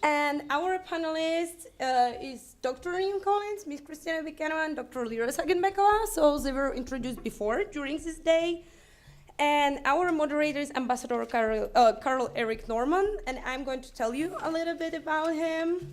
And our panelist is Dr. Collins, Miss Kristina Bekenova, and Dr. Liria Sagynbekova. So they were introduced before during this day. And our moderator is Ambassador Karl-Erik Normann, and I'm going to tell you a little bit about him.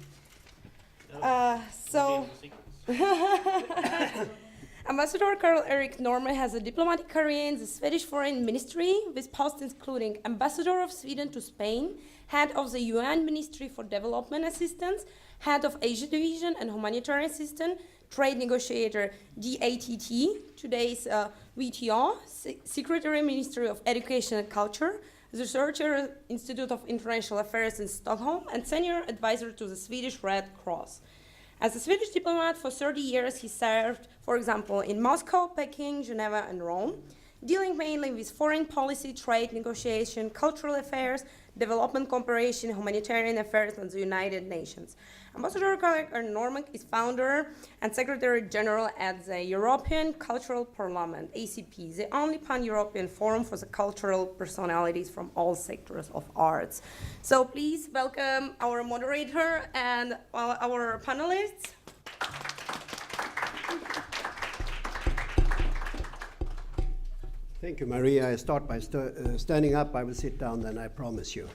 Ambassador Karl-Erik Normann has a diplomatic career in the Swedish Foreign Ministry, with posts including Ambassador of Sweden to Spain, Head of the UN Ministry for Development Assistance, Head of Asia Division and Humanitarian Assistant, Trade Negotiator DATT, today's WTO, Secretary Ministry of Education and Culture, Researcher Institute of International Affairs in Stockholm, and Senior Advisor to the Swedish Red Cross. As a Swedish diplomat for 30 years, he served, for example, in Moscow, Peking, Geneva, and Rome, dealing mainly with foreign policy, trade negotiation, cultural affairs, development cooperation, humanitarian affairs, and the United Nations. Ambassador Karl-Erik Normann is founder and Secretary General at the European Cultural Parliament, ACP, the only pan-European forum for the cultural personalities from all sectors of arts. So please welcome our moderator and our panelists. Thank you, Maria. I start by standing up. I will sit down then, I promise you.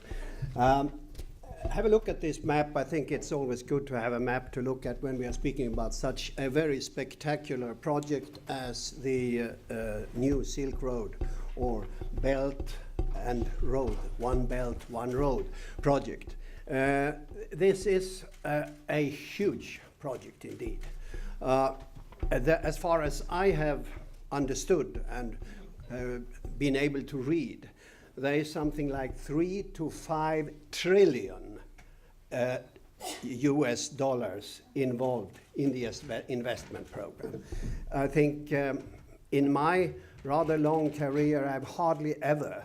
Have a look at this map. I think it's always good to have a map to look at when we are speaking about such a very spectacular project as the new Silk Road, or Belt and Road, One Belt, One Road project. This is a huge project indeed. As far as I have understood and been able to read, there is something like 3 to 5 trillion US dollars involved in the investment program. I think in my rather long career, I've hardly ever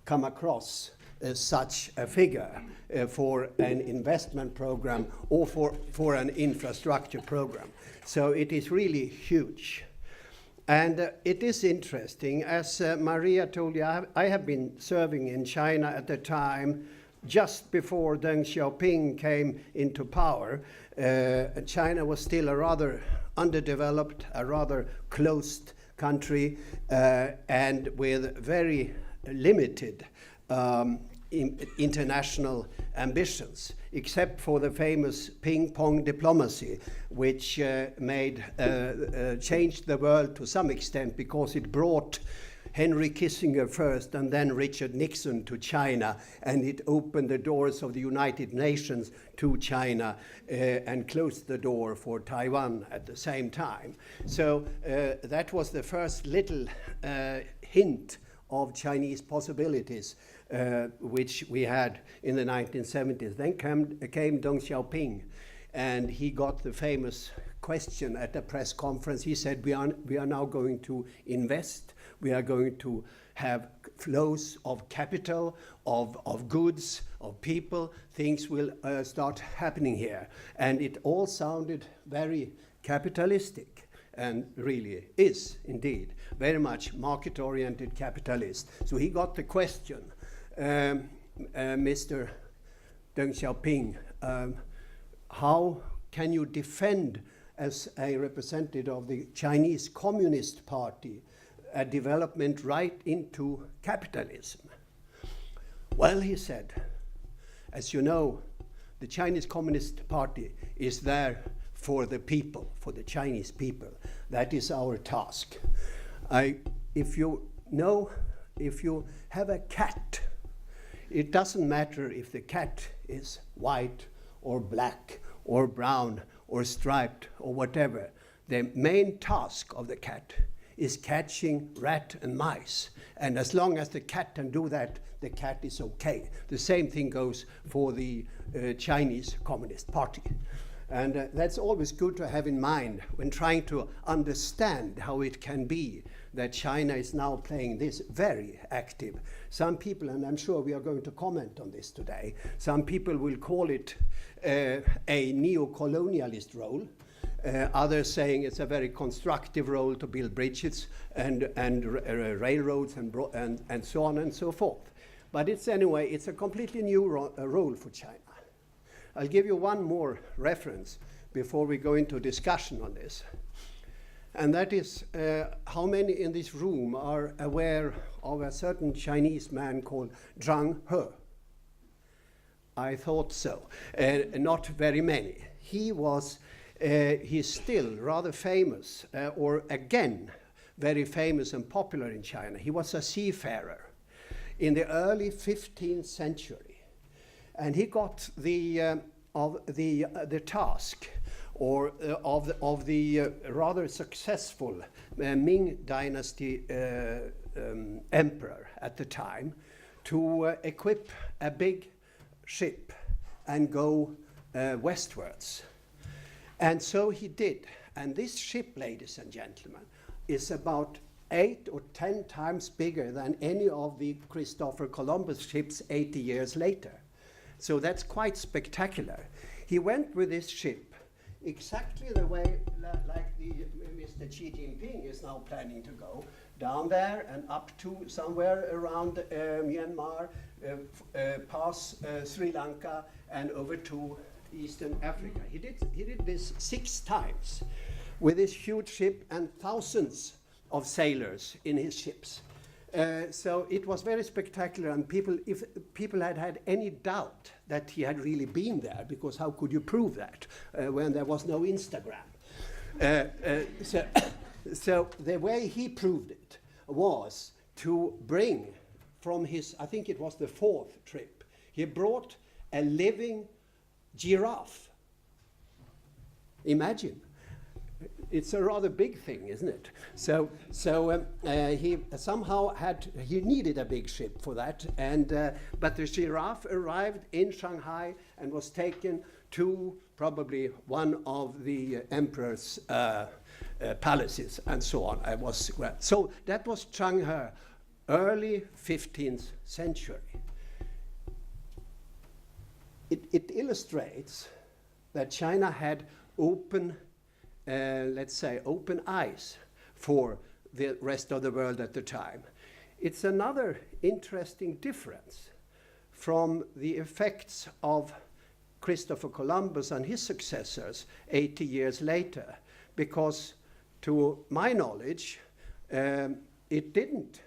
come across such a figure for an investment program or for an infrastructure program. So it is really huge. And it is interesting, as Maria told you, I have been serving in China at the time just before Deng Xiaoping came into power. China was still a rather underdeveloped, a rather closed country, and with very limited international ambitions, except for the famous ping-pong diplomacy, which changed the world to some extent because it brought Henry Kissinger first and then Richard Nixon to China, and it opened the doors of the United Nations to China and closed the door for Taiwan at the same time. So that was the first little hint of Chinese possibilities which we had in the 1970s. Then came Deng Xiaoping, and he got the famous question at a press conference. He said, we are now going to invest, we are going to have flows of capital, of goods, of people, things will start happening here. And it all sounded very capitalistic, and really is indeed very much market-oriented capitalist. So he got the question, Mr. Deng Xiaoping, how can you defend, as a representative of the Chinese Communist Party, a development right into capitalism? Well, he said, as you know, the Chinese Communist Party is there for the people, for the Chinese people. That is our task. If you have a cat, it doesn't matter if the cat is white or black or brown or striped or whatever. The main task of the cat is catching rat and mice. And as long as the cat can do that, the cat is okay. The same thing goes for the Chinese Communist Party. And that's always good to have in mind when trying to understand how it can be that China is now playing this very active. Some people, and I'm sure we are going to comment on this today, some people will call it a neo-colonialist role. Others saying it's a very constructive role to build bridges and railroads and so on and so forth. But it's anyway, it's a completely new role for China. I'll give you one more reference before we go into discussion on this. And that is, how many in this room are aware of a certain Chinese man called Zhang He? I thought so. Not very many. He's still rather famous, or again, very famous and popular in China. He was a seafarer in the early 15th century. And he got the task of the rather successful Ming Dynasty emperor at the time to equip a big ship and go westwards. And so he did. And this ship, ladies and gentlemen, is about 8 or 10 times bigger than any of the Christopher Columbus ships 80 years later. So that's quite spectacular. He went with this ship exactly the way like Mr. Xi Jinping is now planning to go, down there and up to somewhere around Myanmar, past Sri Lanka and over to Eastern Africa. He did this 6 times with this huge ship and thousands of sailors in his ships. So it was very spectacular, and if people had any doubt that he had really been there, because how could you prove that when there was no Instagram? So the way he proved it was to bring from his, I think it was the 4th trip, he brought a living giraffe. Imagine. It's a rather big thing, isn't it? So he somehow he needed a big ship for that, but the giraffe arrived in Shanghai and was taken to probably one of the emperor's palaces and so on. So that was Zhang He, early 15th century. It illustrates that China had open eyes for the rest of the world at the time. It's another interesting difference from the effects of Christopher Columbus and his successors 80 years later, because to my knowledge, it didn't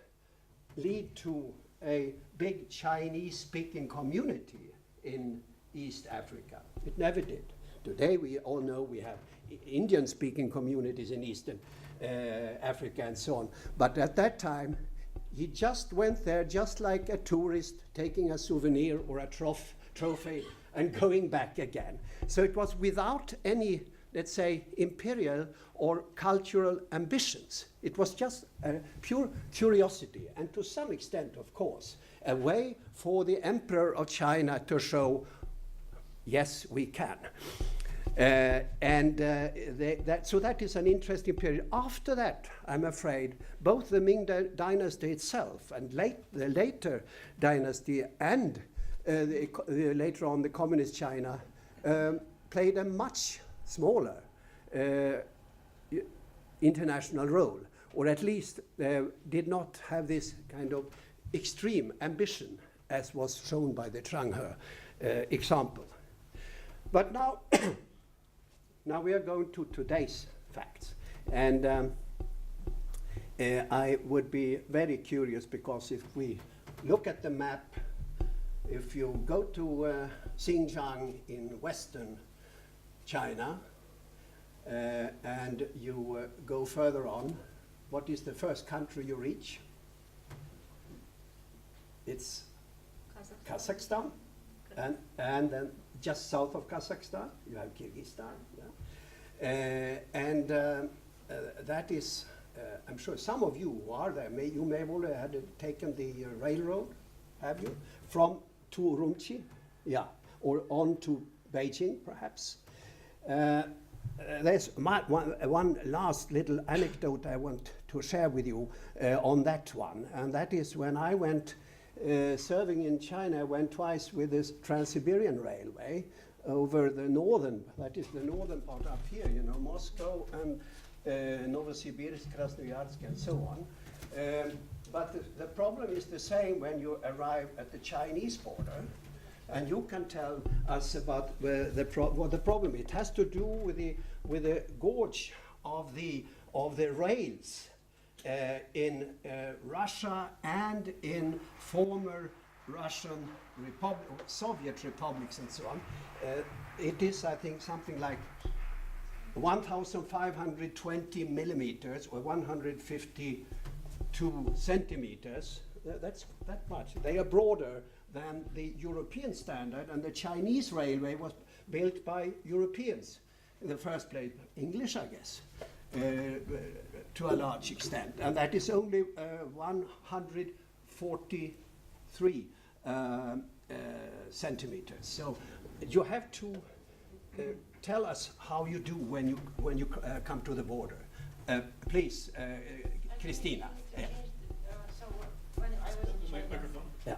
lead to a big Chinese-speaking community in East Africa. It never did. Today we all know we have Indian-speaking communities in Eastern Africa and so on. But at that time, he just went there just like a tourist taking a souvenir or a trophy and going back again. So it was without any, let's say, imperial or cultural ambitions. It was just a pure curiosity, and to some extent, of course, a way for the Emperor of China to show, yes, we can. So that is an interesting period. After that, I'm afraid, both the Ming dynasty itself and the later dynasty and later on the communist China played a much smaller international role, or at least did not have this kind of extreme ambition as was shown by the Zhang He example. But now, now we are going to today's facts. And I would be very curious, because if we look at the map, if you go to Xinjiang in western China, and you go further on, what is the first country you reach? It's Kazakhstan. And then just south of Kazakhstan, you have Kyrgyzstan. Yeah? That is, I'm sure some of you who are there, you may have already had taken the railroad, have you? From to Urumqi, yeah, or on to Beijing, perhaps. There's one last little anecdote I want to share with you on that one, and that is when I went serving in China, I went twice with this Trans-Siberian Railway over the northern, that is the northern part up here, you know, Moscow and Novosibirsk, Krasnoyarsk, and so on. But the problem is the same when you arrive at the Chinese border. And you can tell us about what the problem. It has to do with the gorge of the rails in Russia and in former Russian Soviet republics and so on. It is, I think, something like 1,520 millimeters or 152 centimeters. That's that much. They are broader than the European standard, and the Chinese railway was built by Europeans in the first place, English, I guess, to a large extent, and that is only 143 centimeters. So you have to tell us how you do when you come to the border. Please, Kristina. Yeah. Yeah.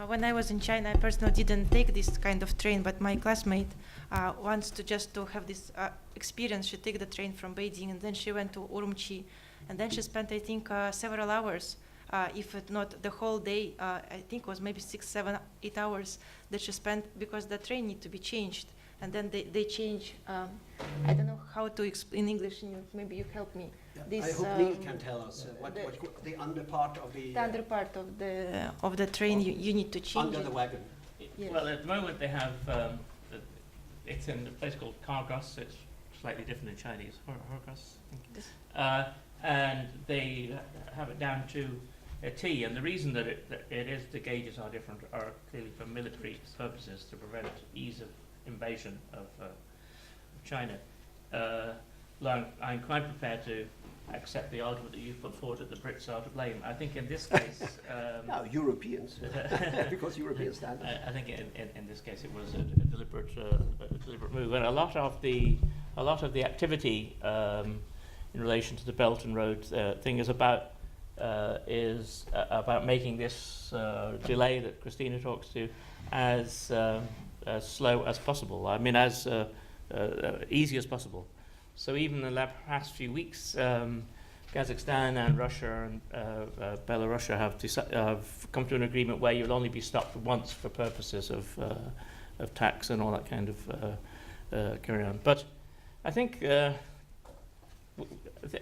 When I was in China, I personally didn't take this kind of train, but my classmate wants to have this experience. She took the train from Beijing, and then she went to Urumqi, and then she spent, I think, several hours, if not the whole day. I think it was maybe 6, 7, 8 hours that she spent, because the train need to be changed, and then they change. I don't know how to explain in English. Maybe you help me. Yeah. I hope Neil can tell us what the under part of the under part of the train you need to change under the wagon. Yes. Well, at the moment they have it's in a place called Caucasus. It's slightly different in Chinese. Caucasus, and they have it down to a T. And the reason that it is the gauges are different are clearly for military purposes, to prevent ease of invasion of China. I'm quite prepared to accept the argument that you've put forward that the Brits are to blame. I think in this case... no, Europeans, because European standards. I think in this case it was a deliberate move, and a lot of the activity in relation to the Belt and Road thing is about making this delay that Kristina talks to as slow as possible. I mean, as easy as possible. So even in the past few weeks, Kazakhstan and Russia and Belarus have come to an agreement where you'll only be stopped once for purposes of tax and all that kind of carry on. But I think I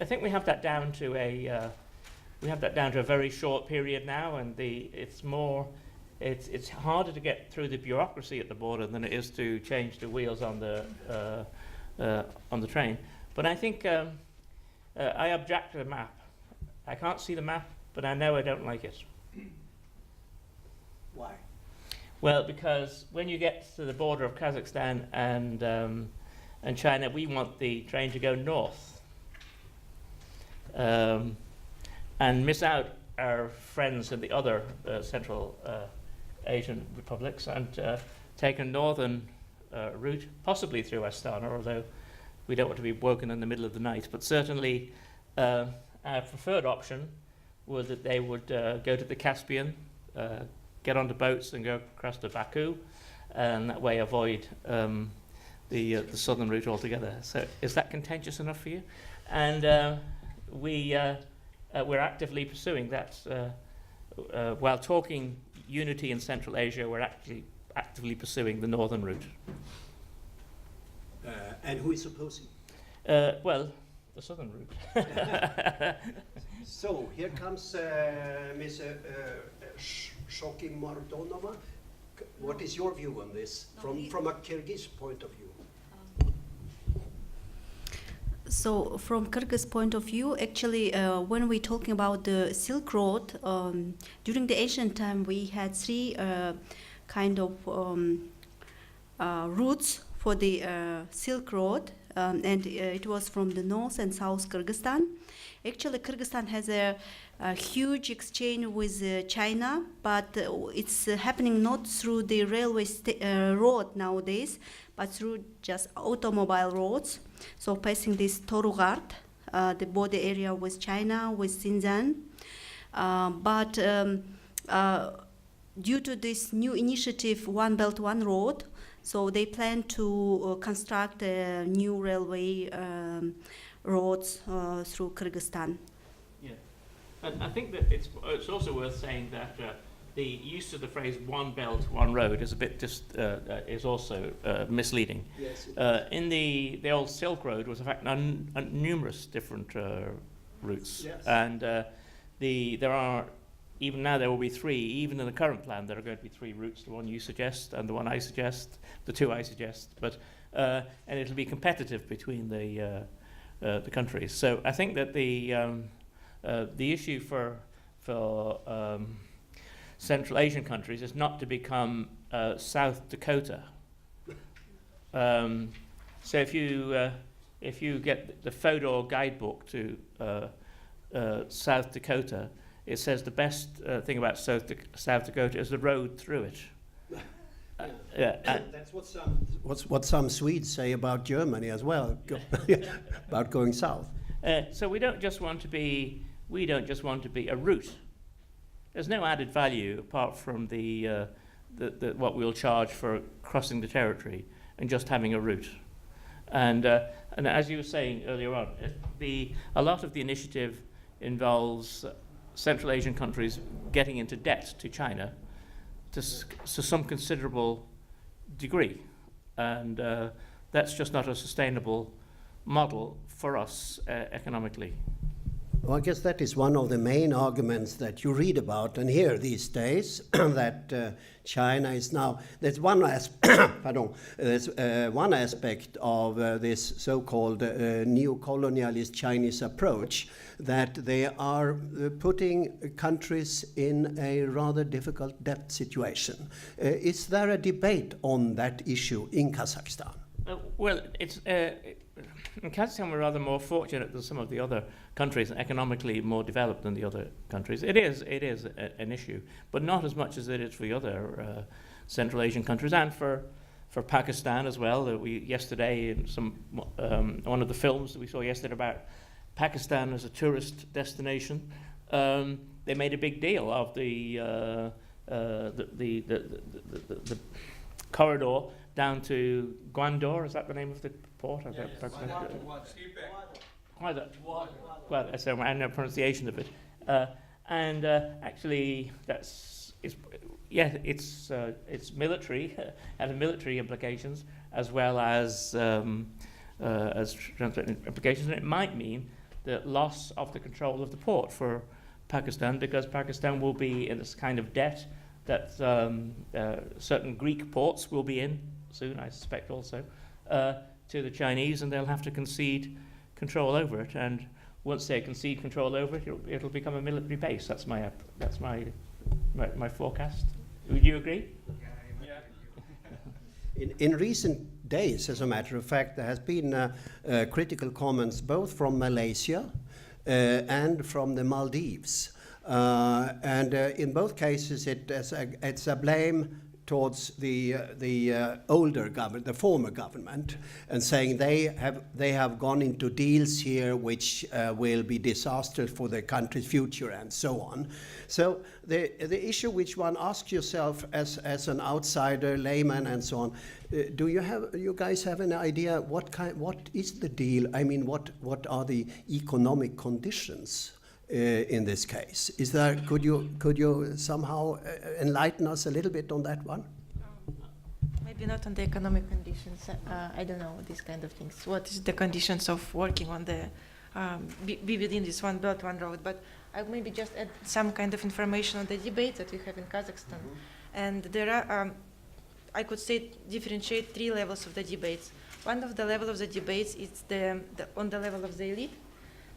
think we have that down to a very short period now, and it's harder to get through the bureaucracy at the border than it is to change the wheels on the train. But I think I object to the map. I can't see the map, but I know I don't like it. Why? Well, because when you get to the border of Kazakhstan and China, we want the train to go north and miss out our friends in the other Central Asian republics and take a northern route, possibly through Astana, although we don't want to be woken in the middle of the night. But certainly our preferred option was that they would go to the Caspian, get onto boats and go across to Baku, and that way avoid the southern route altogether. So is that contentious enough for you? And we're actively pursuing that. While talking unity in Central Asia, we're actually actively pursuing the northern route. And who is opposing? Well, the southern route. So here comes Ms. Shokimardonova. What is your view on this from a Kyrgyz point of view? So from Kyrgyz point of view, actually, when we're talking about the Silk Road, during the ancient time, we had three kind of routes for the Silk Road, and it was from the north and south Kyrgyzstan. Actually, Kyrgyzstan has a huge exchange with China, but it's happening not through the railway road nowadays, but through just automobile roads. So passing this Torugard, the border area with China, with Xinjiang. But due to this new initiative, One Belt, One Road, so they plan to construct new railway roads through Kyrgyzstan. Yeah, and I think that it's also worth saying that the use of the phrase "one belt, one road" is a bit is also misleading. Yes, In the old Silk Road was in fact numerous different routes, yes. and there are. Even now there will be three, even in the current plan there are going to be three routes, the one you suggest and the one I suggest, the two I suggest, but and it'll be competitive between the countries. So I think that the issue for Central Asian countries is not to become South Dakota. So if you get the Fodor guidebook to South Dakota, it says the best thing about South Dakota is the road through it. That's what some Swedes say about Germany as well, about going south. So we don't just want to be a route. There's no added value apart from the what we'll charge for crossing the territory and just having a route. And as you were saying earlier on, a lot of the initiative involves Central Asian countries getting into debt to China to some considerable degree, and that's just not a sustainable model for us economically. Well, I guess that is one of the main arguments that you read about and hear these days, that China is now. There's one one aspect of this so-called neo-colonialist Chinese approach, that they are putting countries in a rather difficult debt situation. Is there a debate on that issue in Kazakhstan? Well, it's in Kazakhstan we're rather more fortunate than some of the other countries, and economically more developed than the other countries. It is an issue, but not as much as it is for the other Central Asian countries, and for Pakistan as well. Yesterday in one of the films that we saw yesterday about Pakistan as a tourist destination, they made a big deal of the corridor down to Gwandor. Is that the name of the port? Well, so I know pronunciation of it. And actually, it's military, has military implications as well as transport implications, and it might mean the loss of the control of the port for Pakistan, because Pakistan will be in this kind of debt that certain Greek ports will be in soon, I suspect also, to the Chinese, and they'll have to concede control over it. And once they concede control over it, it'll become a military base. That's my forecast. Would you agree? Yeah. In recent days, as a matter of fact, there has been critical comments both from Malaysia and from the Maldives. And in both cases, it's a blame towards the older government, the former government, and saying they have gone into deals here which will be disastrous for the country's future and so on. So the issue which one asks yourself as an outsider, layman, and so on, do you guys have an idea what is the deal? I mean, what are the economic conditions in this case? Is there? Could you somehow enlighten us a little bit on that one? Maybe not on the economic conditions. I don't know these kind of things. What is the conditions of working on the be within this one belt, one road? But I'll maybe just add some kind of information on the debates that we have in Kazakhstan. And there are, I could say, differentiate three levels of the debates. One of the level of the debates is on the level of the elite,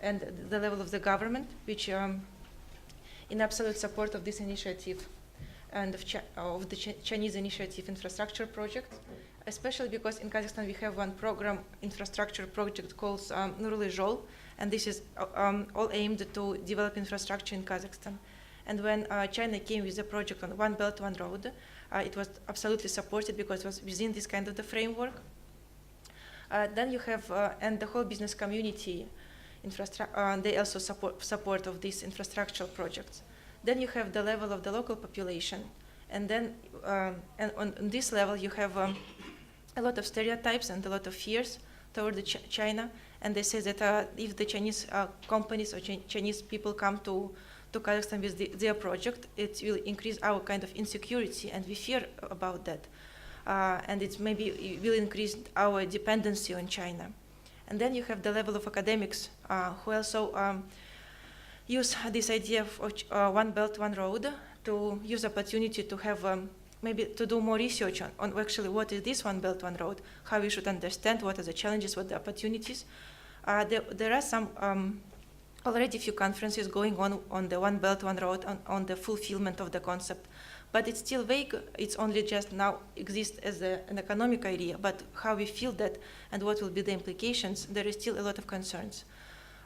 and the level of the government, which in absolute support of this initiative and of the Chinese initiative infrastructure project, especially because in Kazakhstan we have one program, infrastructure project called Nurly Zhol, and this is all aimed to develop infrastructure in Kazakhstan. And when China came with the project on One Belt, One Road, it was absolutely supported because it was within this kind of the framework. Then you have, and the whole business community, they also support of these infrastructural projects. Then you have the level of the local population, and then and on this level you have a lot of stereotypes and a lot of fears toward China, and they say that if the Chinese companies or Chinese people come to to Kazakhstan with their project, it will increase our kind of insecurity, and we fear about that. And it will increase our dependency on China. And then you have the level of academics who also use this idea of One Belt, One Road to use opportunity to have maybe to do more research on actually what is this One Belt, One Road, how we should understand what are the challenges, what the opportunities. There are some already few conferences going on the One Belt, One Road, on the fulfillment of the concept. But it's still vague. It's only just now exists as an economic idea. But how we feel that and what will be the implications, there is still a lot of concerns.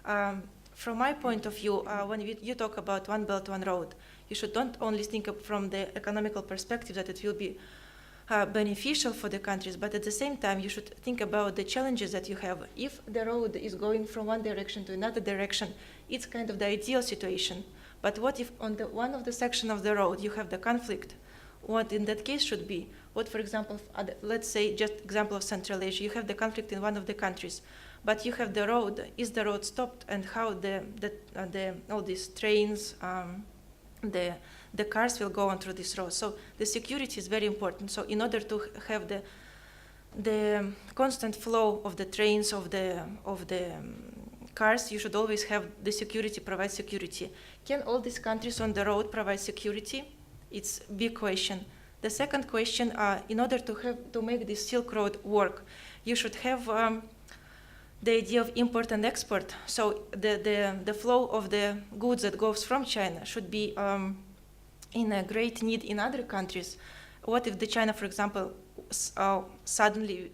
From my point of view, when you talk about One Belt, One Road, you should not only think from the economical perspective that it will be beneficial for the countries, but at the same time, you should think about the challenges that you have. If the road is going from one direction to another direction, it's kind of the ideal situation. But what if on one of the section of the road you have the conflict? What in that case should be? What, for example, let's say just example of Central Asia, you have the conflict in one of the countries, but you have the road. Is the road stopped, and how all these trains, the cars will go on through this road? So the security is very important. So in order to have the constant flow of the trains, of the cars, you should always have the security, provide security. Can all these countries on the road provide security? It's a big question. The second question, in order to make this Silk Road work, you should have the idea of import and export. So the flow of the goods that goes from China should be in a great need in other countries. What if the China, for example, suddenly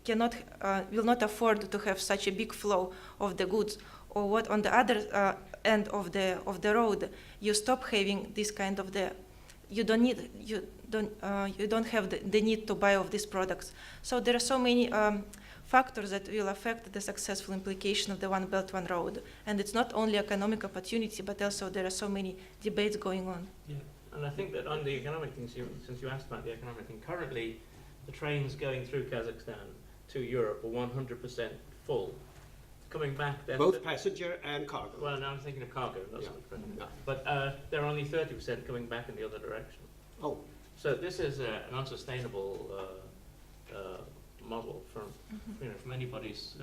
will not afford to have such a big flow of the goods, or what on the other end of the road you stop having this kind of you don't have the need to buy of these products. So there are so many factors that will affect the successful implication of the One Belt, One Road, and it's not only economic opportunity, but also there are so many debates going on. Yeah, and I think that on the economic thing, since you asked about the economic thing, currently the trains going through Kazakhstan to Europe are 100% full. Coming back, both passenger and cargo. Well, now I'm thinking of cargo, not so much passenger. Yeah. But they're only 30% coming back in the other direction. Oh, so this is an unsustainable model from anybody's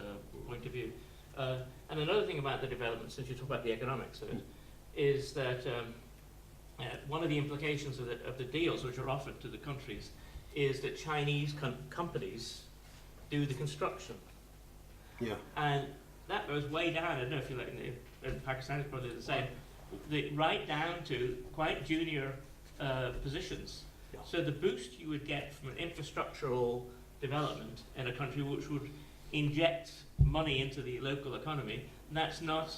point of view. And another thing about the development, since you talk about the economics of it, is that one of the implications of the deals which are offered to the countries is that Chinese companies do the construction. yeah. And that goes way down. I don't know if you like in Pakistan, it's probably the same. Right down to quite junior positions. Yeah. So the boost you would get from an infrastructural development in a country which would inject money into the local economy, that's not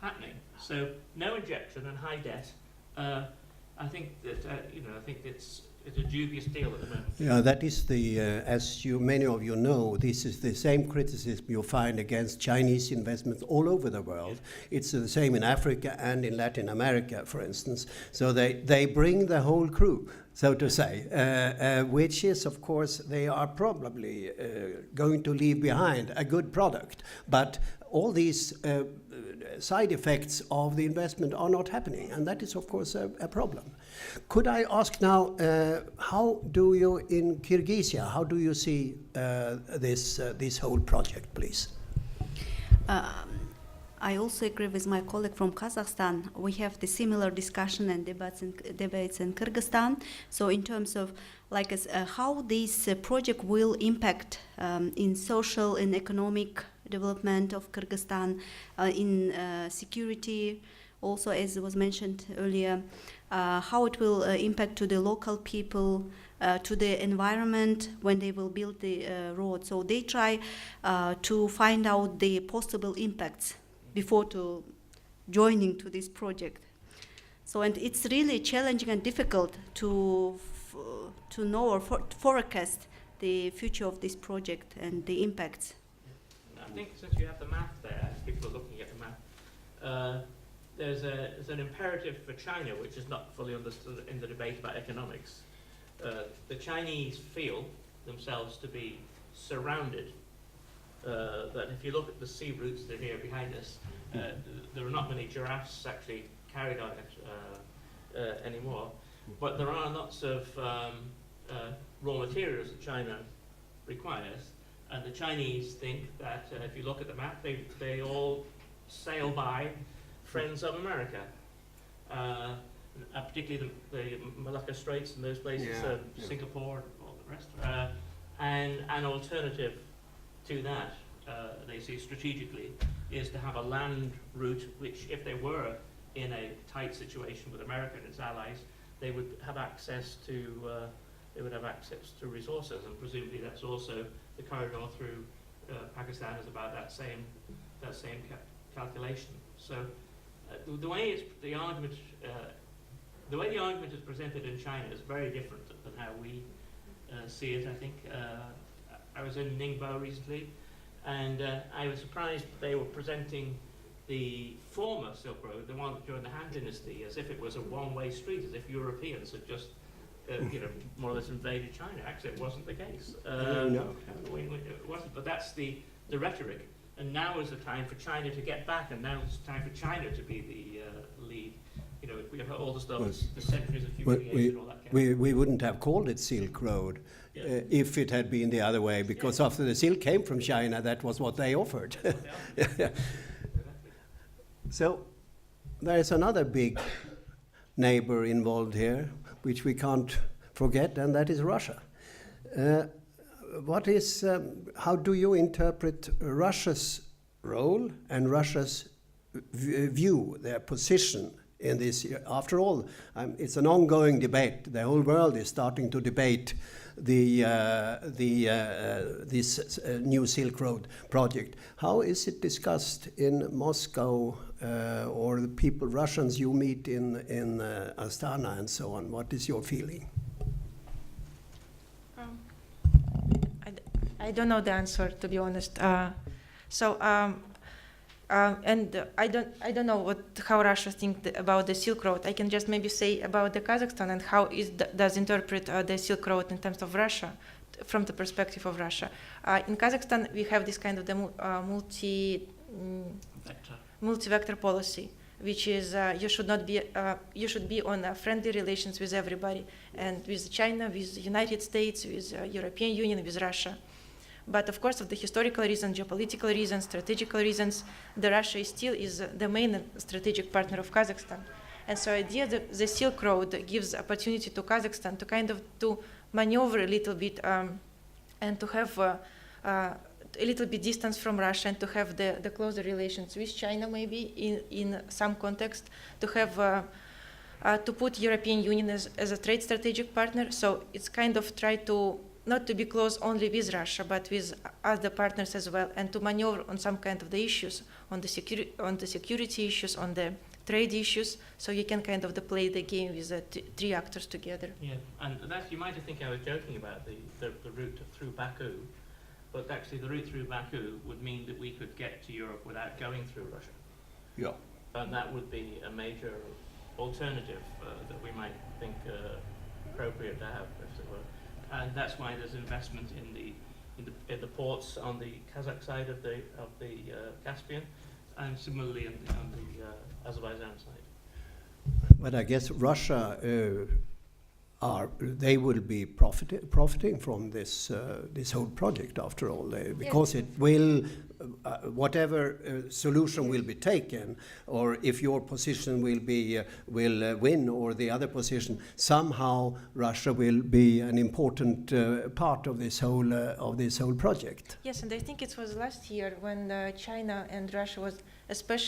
happening. So no injection and high debt. I think that I think it's a dubious deal at the moment. Yeah, that is as many of you know, this is the same criticism you find against Chinese investments all over the world. It's the same in Africa and in Latin America, for instance. So they bring the whole crew, so to say, which is, of course, they are probably going to leave behind a good product. But all these side effects of the investment are not happening, and that is, of course, a problem. Could I ask now, how do you in Kyrgyzstan, how do you see this whole project, please? I also agree with my colleague from Kazakhstan. We have the similar discussion and debates in Kyrgyzstan. So in terms of how this project will impact in social and economic development of Kyrgyzstan, in security, also as was mentioned earlier, how it will impact to the local people, to the environment when they will build the road. So they try to find out the possible impacts before to joining to this project. So, and it's really challenging and difficult to know or forecast the future of this project and the impacts. I think since you have the map there, people are looking at the map, there's an imperative for China which is not fully understood in the debate about economics. The Chinese feel themselves to be surrounded. That if you look at the sea routes that are here behind us, there are not many giraffes actually carried on it anymore. But there are lots of raw materials that China requires, and the Chinese think that if you look at the map, they all sail by friends of America, particularly the Malacca Straits and those places, Singapore and all the rest. And an alternative to that, they see strategically, is to have a land route which, if they were in a tight situation with America and its allies, they would have access to resources, and presumably that's also the corridor through Pakistan is about that same calculation. So the way the argument is presented in China is very different than how we see it. I think I was in Ningbo recently, and I was surprised that they were presenting the former Silk Road, the one during the Han Dynasty, as if it was a one-way street, as if Europeans had just more or less invaded China. Actually, it wasn't the case. No. It wasn't. But that's the rhetoric. And now is the time for China to get back, and now it's time for China to be the lead. We have all the stuff, the centuries of humiliation, all that kind of stuff. We wouldn't have called it Silk Road if it had been the other way, because after the silk came from China, that was what they offered. So there is another big neighbor involved here, which we can't forget, and that is Russia. How do you interpret Russia's role and Russia's view, their position in this? After all, it's an ongoing debate. The whole world is starting to debate this new Silk Road project. How is it discussed in Moscow, or the people, Russians you meet in Astana and so on? What is your feeling? I don't know the answer, to be honest. And I don't know how Russia thinks about the Silk Road. I can just maybe say about the Kazakhstan and how it does interpret the Silk Road in terms of Russia, from the perspective of Russia. In Kazakhstan, we have this kind of the multi-vector policy, which is you should be on friendly relations with everybody, and with China, with the United States, with European Union, with Russia. But of course, of the historical reasons, geopolitical reasons, strategical reasons, Russia still is the main strategic partner of Kazakhstan. And so the idea that the Silk Road gives opportunity to Kazakhstan to kind of to maneuver a little bit and to have a little bit distance from Russia, and to have the closer relations with China, maybe in some context, to have to put European Union as a trade strategic partner. So it's kind of try to not to be close only with Russia, but with other partners as well, and to maneuver on some kind of the issues, on the security issues, on the trade issues, so you can kind of play the game with the three actors together. Yeah, and that you might think I was joking about the route through Baku, but actually the route through Baku would mean that we could get to Europe without going through Russia. Yeah. And that would be a major alternative that we might think appropriate to have, if it were. And that's why there's investment in the ports on the Kazakh side of the Caspian, and similarly on the Azerbaijan side. But I guess Russia they will be profiting from this whole project after all, because it will, whatever solution will be taken, or if your position will win, or the other position, somehow Russia will be an important part of this whole project. Yes, and I think it was last year when China and Russia was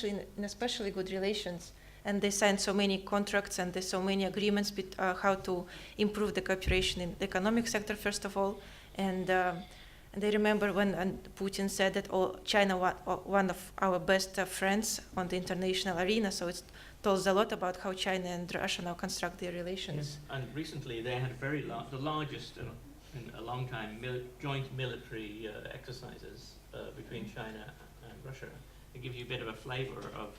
in especially good relations. And they signed so many contracts, and there's so many agreements how to improve the cooperation in the economic sector, first of all. And I remember when Putin said that China was one of our best friends on the international arena. So it tells a lot about how China and Russia now construct their relations. Yes. And recently they had the largest in a long time joint military exercises between China and Russia. It gives you a bit of a flavor of.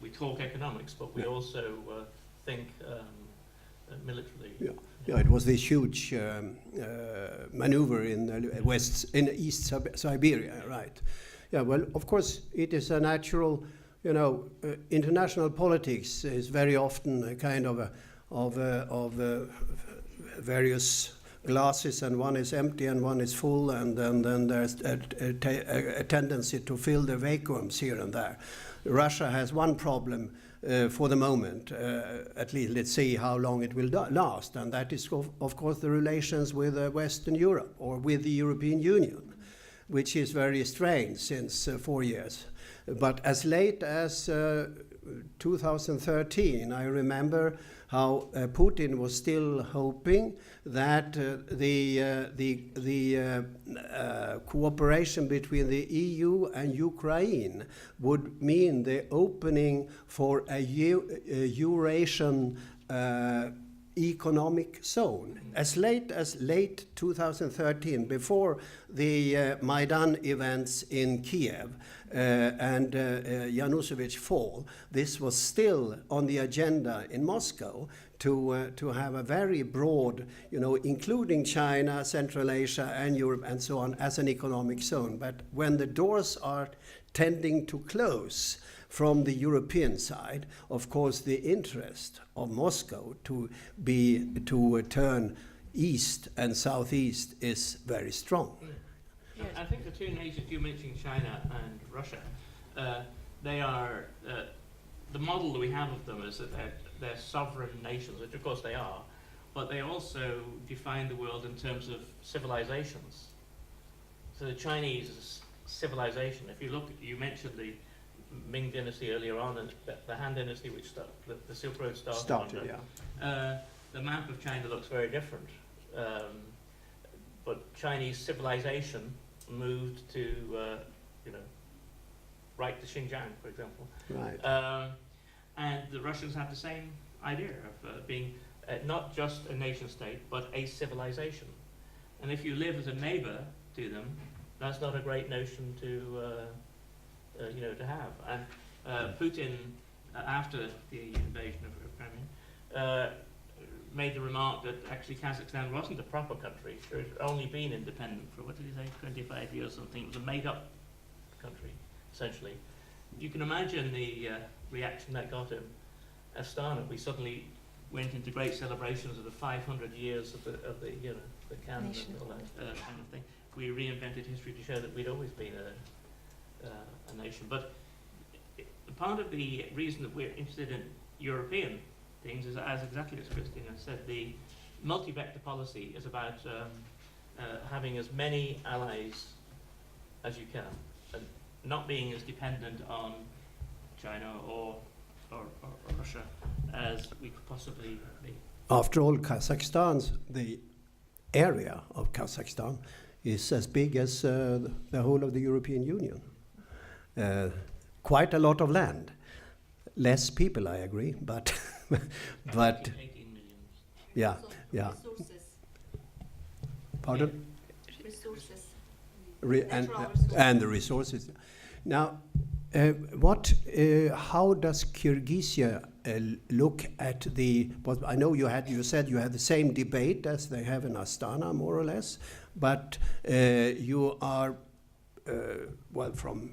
We talk economics, but we also think militarily. Yeah, it was this huge maneuver in East Siberia, right? Yeah, well, of course, it is a natural international politics is very often a kind of various glasses, and one is empty and one is full, and then there's a tendency to fill the vacuums here and there. Russia has one problem for the moment, at least. Let's see how long it will last, and that is of course the relations with Western Europe or with the European Union, which is very strained since 4 years. But as late as 2013, I remember how Putin was still hoping that the cooperation between the EU and Ukraine would mean the opening for a Eurasian economic zone. As late 2013, before the Maidan events in Kiev and Yanukovych fall, this was still on the agenda in Moscow to have a very broad, including China, Central Asia, and Europe, and so on, as an economic zone. But when the doors are tending to close from the European side, of course, the interest of Moscow to turn east and southeast is very strong. Yeah. I think the two nations you mentioned, China and Russia, they are the model that we have of them is that they're sovereign nations, which of course they are, but they also define the world in terms of civilizations. So the Chinese civilization, if you look, you mentioned the Ming dynasty earlier on, and the Han dynasty, which the Silk Road started. Yeah. The map of China looks very different, but Chinese civilization moved to, right to Xinjiang, for example. Right. And the Russians have the same idea of being not just a nation state, but a civilization. And if you live as a neighbor to them, that's not a great notion to have. And Putin, after the invasion of Crimea, made the remark that actually Kazakhstan wasn't a proper country. It had only been independent for, 25 years or something. It was a made-up country, essentially. You can imagine the reaction that got in Astana. We suddenly went into great celebrations of the 500 years of the canon and all that kind of thing. We reinvented history to show that we'd always been a nation. But part of the reason that we're interested in European things is, as exactly as Kristina said, the multi-vector policy is about having as many allies as you can, and not being as dependent on China or Russia as we could possibly be. After all, the area of Kazakhstan is as big as the whole of the European Union. Quite a lot of land. Less people, I agree, but 18 million. Yeah. Resources. Pardon? Resources. And the resources. Now, how does Kyrgyzia look at the? Well, I know you said you had the same debate as they have in Astana, more or less, but you are from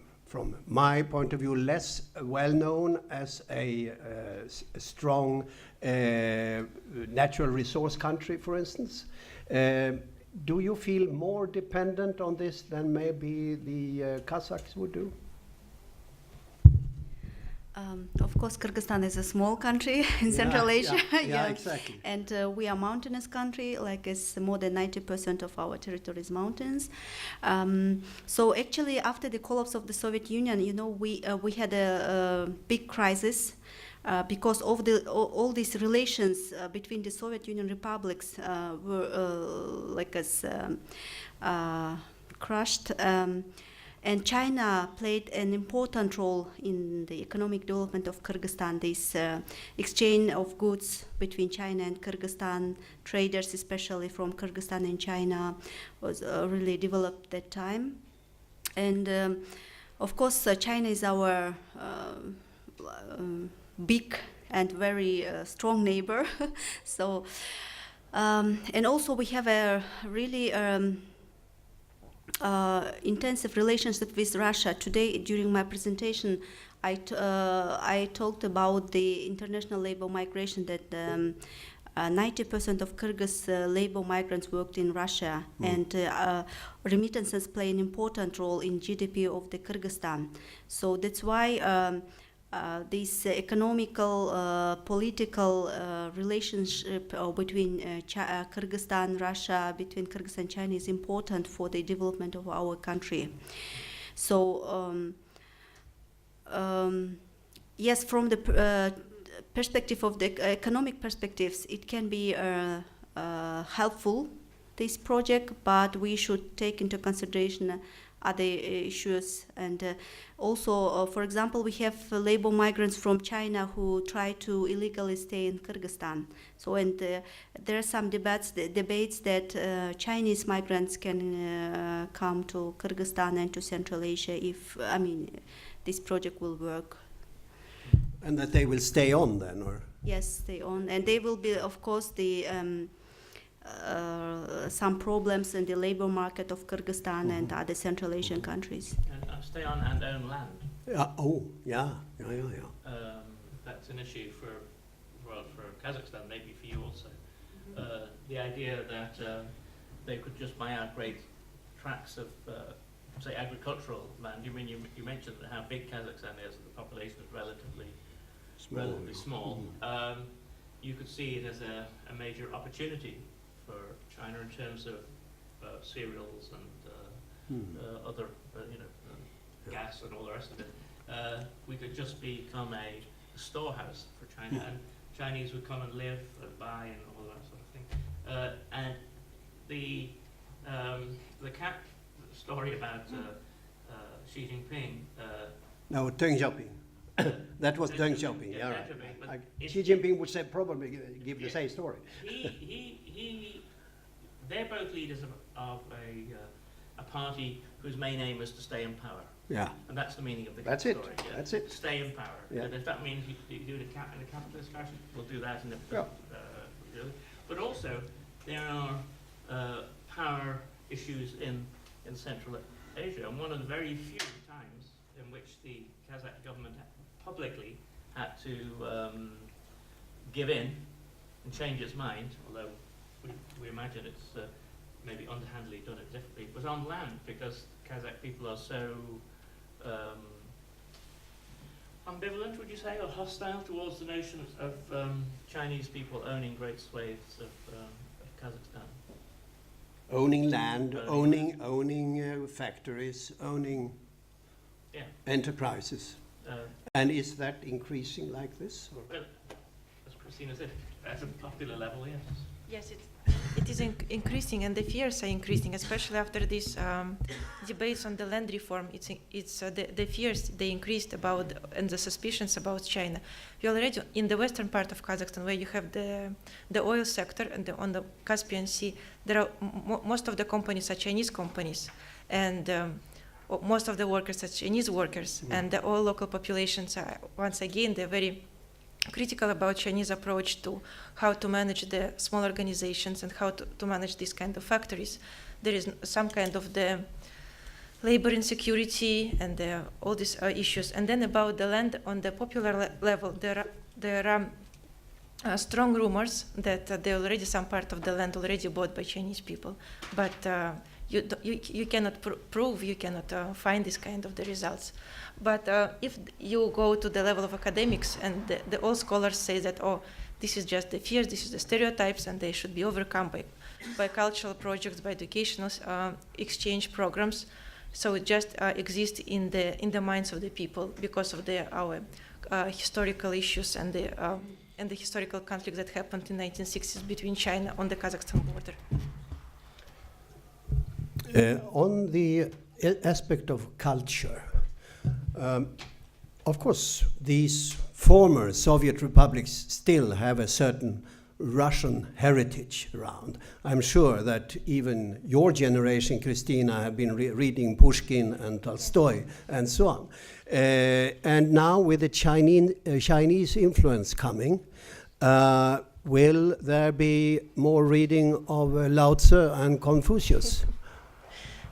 my point of view, less well known as a strong natural resource country, for instance. Do you feel more dependent on this than maybe the Kazakhs would do? Of course, Kyrgyzstan is a small country in Central Asia. Yeah, exactly. And we are a mountainous country, like it's more than 90% of our territory is mountains. So actually, after the collapse of the Soviet Union, we had a big crisis because of all these relations between the Soviet Union republics were crushed. And China played an important role in the economic development of Kyrgyzstan. This exchange of goods between China and Kyrgyzstan, traders especially from Kyrgyzstan and China, was really developed at that time. And of course, China is our big and very strong neighbor. So, and also we have a really intensive relationship with Russia. Today, during my presentation, I talked about the international labor migration, that 90% of Kyrgyz labor migrants worked in Russia, and remittances play an important role in GDP of the Kyrgyzstan. So that's why this economical, political relationship between Kyrgyzstan, Russia, between Kyrgyzstan and China is important for the development of our country. So yes, from the perspective of the economic perspectives, it can be helpful, this project, but we should take into consideration other issues. And also, for example, we have labor migrants from China who try to illegally stay in Kyrgyzstan. So, and there are some debates that Chinese migrants can come to Kyrgyzstan and to Central Asia if, I mean, this project will work. And that they will stay on then, or? Yes, stay on. And they will be, of course, the some problems in the labor market of Kyrgyzstan and other Central Asian countries. And stay on and own land. Yeah. That's an issue for Kazakhstan, maybe for you also. The idea that they could just buy out great tracts of, say, agricultural land. You mean you mentioned how big Kazakhstan is, and the population is relatively small. You could see it as a major opportunity for China in terms of cereals and other, gas and all the rest of it. We could just become a storehouse for China, and Chinese would come and live, buy, and all that sort of thing. And the story about Xi Jinping. No, Deng Xiaoping. That was Deng Xiaoping. Yeah, right. Xi Jinping would say probably give the same story. They're both leaders of a party whose main aim is to stay in power. Yeah. And that's the meaning of the That's story. It. Yeah. That's it. Stay in power. Yeah. And if that means you do it in a capitalist fashion, we'll do that in the. But also, there are power issues in Central Asia, and one of the very few times in which the Kazakh government publicly had to give in and change its mind, although we imagine it's maybe underhandedly done it differently, was on land, because Kazakh people are so ambivalent, would you say, or hostile towards the notion of Chinese people owning great swathes of Kazakhstan. Owning land, owning factories, owning enterprises. And is that increasing like this? Or? Well, as Kristina said, at a popular level, yes. Yes, it is increasing, and the fears are increasing, especially after these debates on the land reform. It's the fears they increased about, and the suspicions about China. We already in the western part of Kazakhstan, where you have the oil sector, and on the Caspian Sea, there are most of the companies are Chinese companies, and most of the workers are Chinese workers, and the all local populations are, once again, they're very critical about Chinese approach to how to manage the small organizations and how to manage these kind of factories. There is some kind of the labor insecurity and all these issues. And then about the land on the popular level, there are strong rumors that there already some part of the land already bought by Chinese people, but you cannot prove, you cannot find this kind of the results. But if you go to the level of academics, and all scholars say that, oh, this is just the fears, this is the stereotypes, and they should be overcome by cultural projects, by educational exchange programs. So it just exists in the minds of the people because of our historical issues and the historical conflict that happened in 1960s between China on the Kazakhstan border. On the aspect of culture, of course, these former Soviet republics still have a certain Russian heritage around. I'm sure that even your generation, Kristina, have been reading Pushkin and Tolstoy and so on. And now with the Chinese influence coming, will there be more reading of Lao Tzu and Confucius?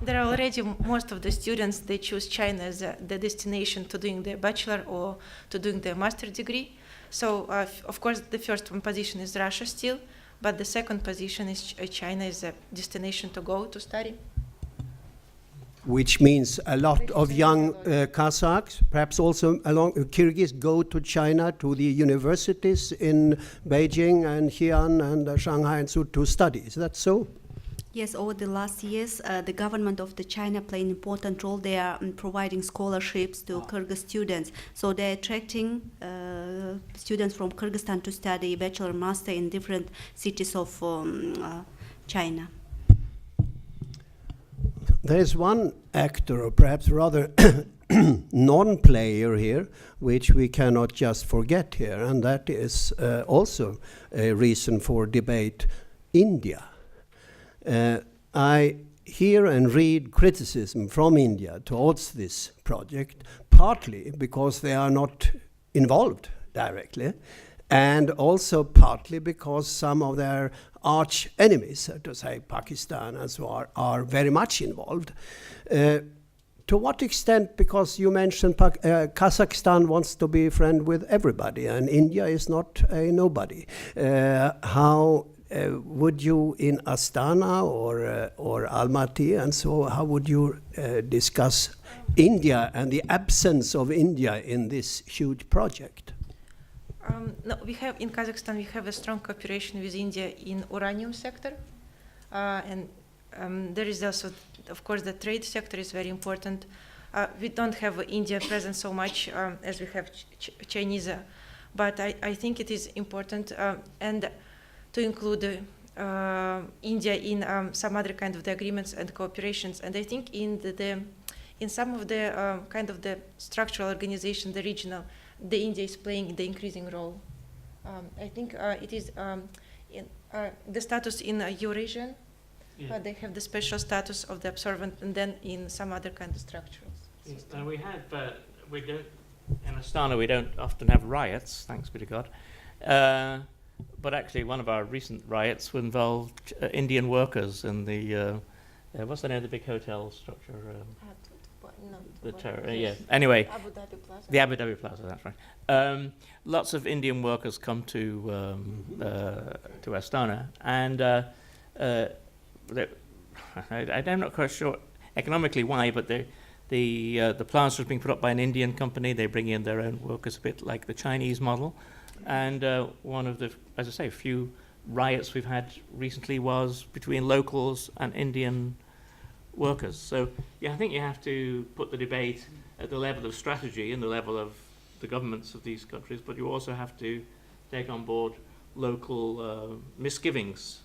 There are already most of the students, they choose China as the destination to doing their bachelor or to doing their master degree. So, of course, the first one position is Russia still, but the second position is China as a destination to go to study. Which means a lot of young Kazakhs, perhaps also along Kyrgyz, go to China, to the universities in Beijing and Xi'an and Shanghai and so to study. Is that so? Yes, over the last years, the government of the China play an important role. They are providing scholarships to Kyrgyz students. So they're attracting students from Kyrgyzstan to study bachelor, master in different cities of China. There is one actor, or perhaps rather non-player here, which we cannot just forget here, and that is also a reason for debate: India. I hear and read criticism from India towards this project, partly because they are not involved directly, and also partly because some of their arch enemies, so to say, Pakistan and so on, are very much involved. To what extent, because you mentioned Kazakhstan wants to be friend with everybody and India is not a nobody, how would you in Astana or Almaty and so, how would you discuss India and the absence of India in this huge project? No, we have in Kazakhstan, we have a strong cooperation with India in uranium sector. And there is also, of course, the trade sector is very important. We don't have India present so much as we have Chinese, but I think it is important and to include India in some other kind of the agreements and cooperations. And I think in in some of the kind of the structural organization, the regional, the India is playing the increasing role. I think it is in the status in Eurasian. Yeah. They have the special status of the observant, and then in some other kind of structures. Yes, and we have, we don't, in Astana we don't often have riots, thanks be to God. But actually one of our recent riots involved Indian workers in the, what's the name of the big hotel structure? Yeah. Anyway, Abu Dhabi Plaza. the Abu Dhabi Plaza, that's right. Lots of Indian workers come to Astana, and I'm not quite sure economically why, but the plaza was being put up by an Indian company. They bring in their own workers, a bit like the Chinese model. And one of the, as I say, few riots we've had recently was between locals and Indian workers. So yeah, I think you have to put the debate at the level of strategy and the level of the governments of these countries, but you also have to take on board local misgivings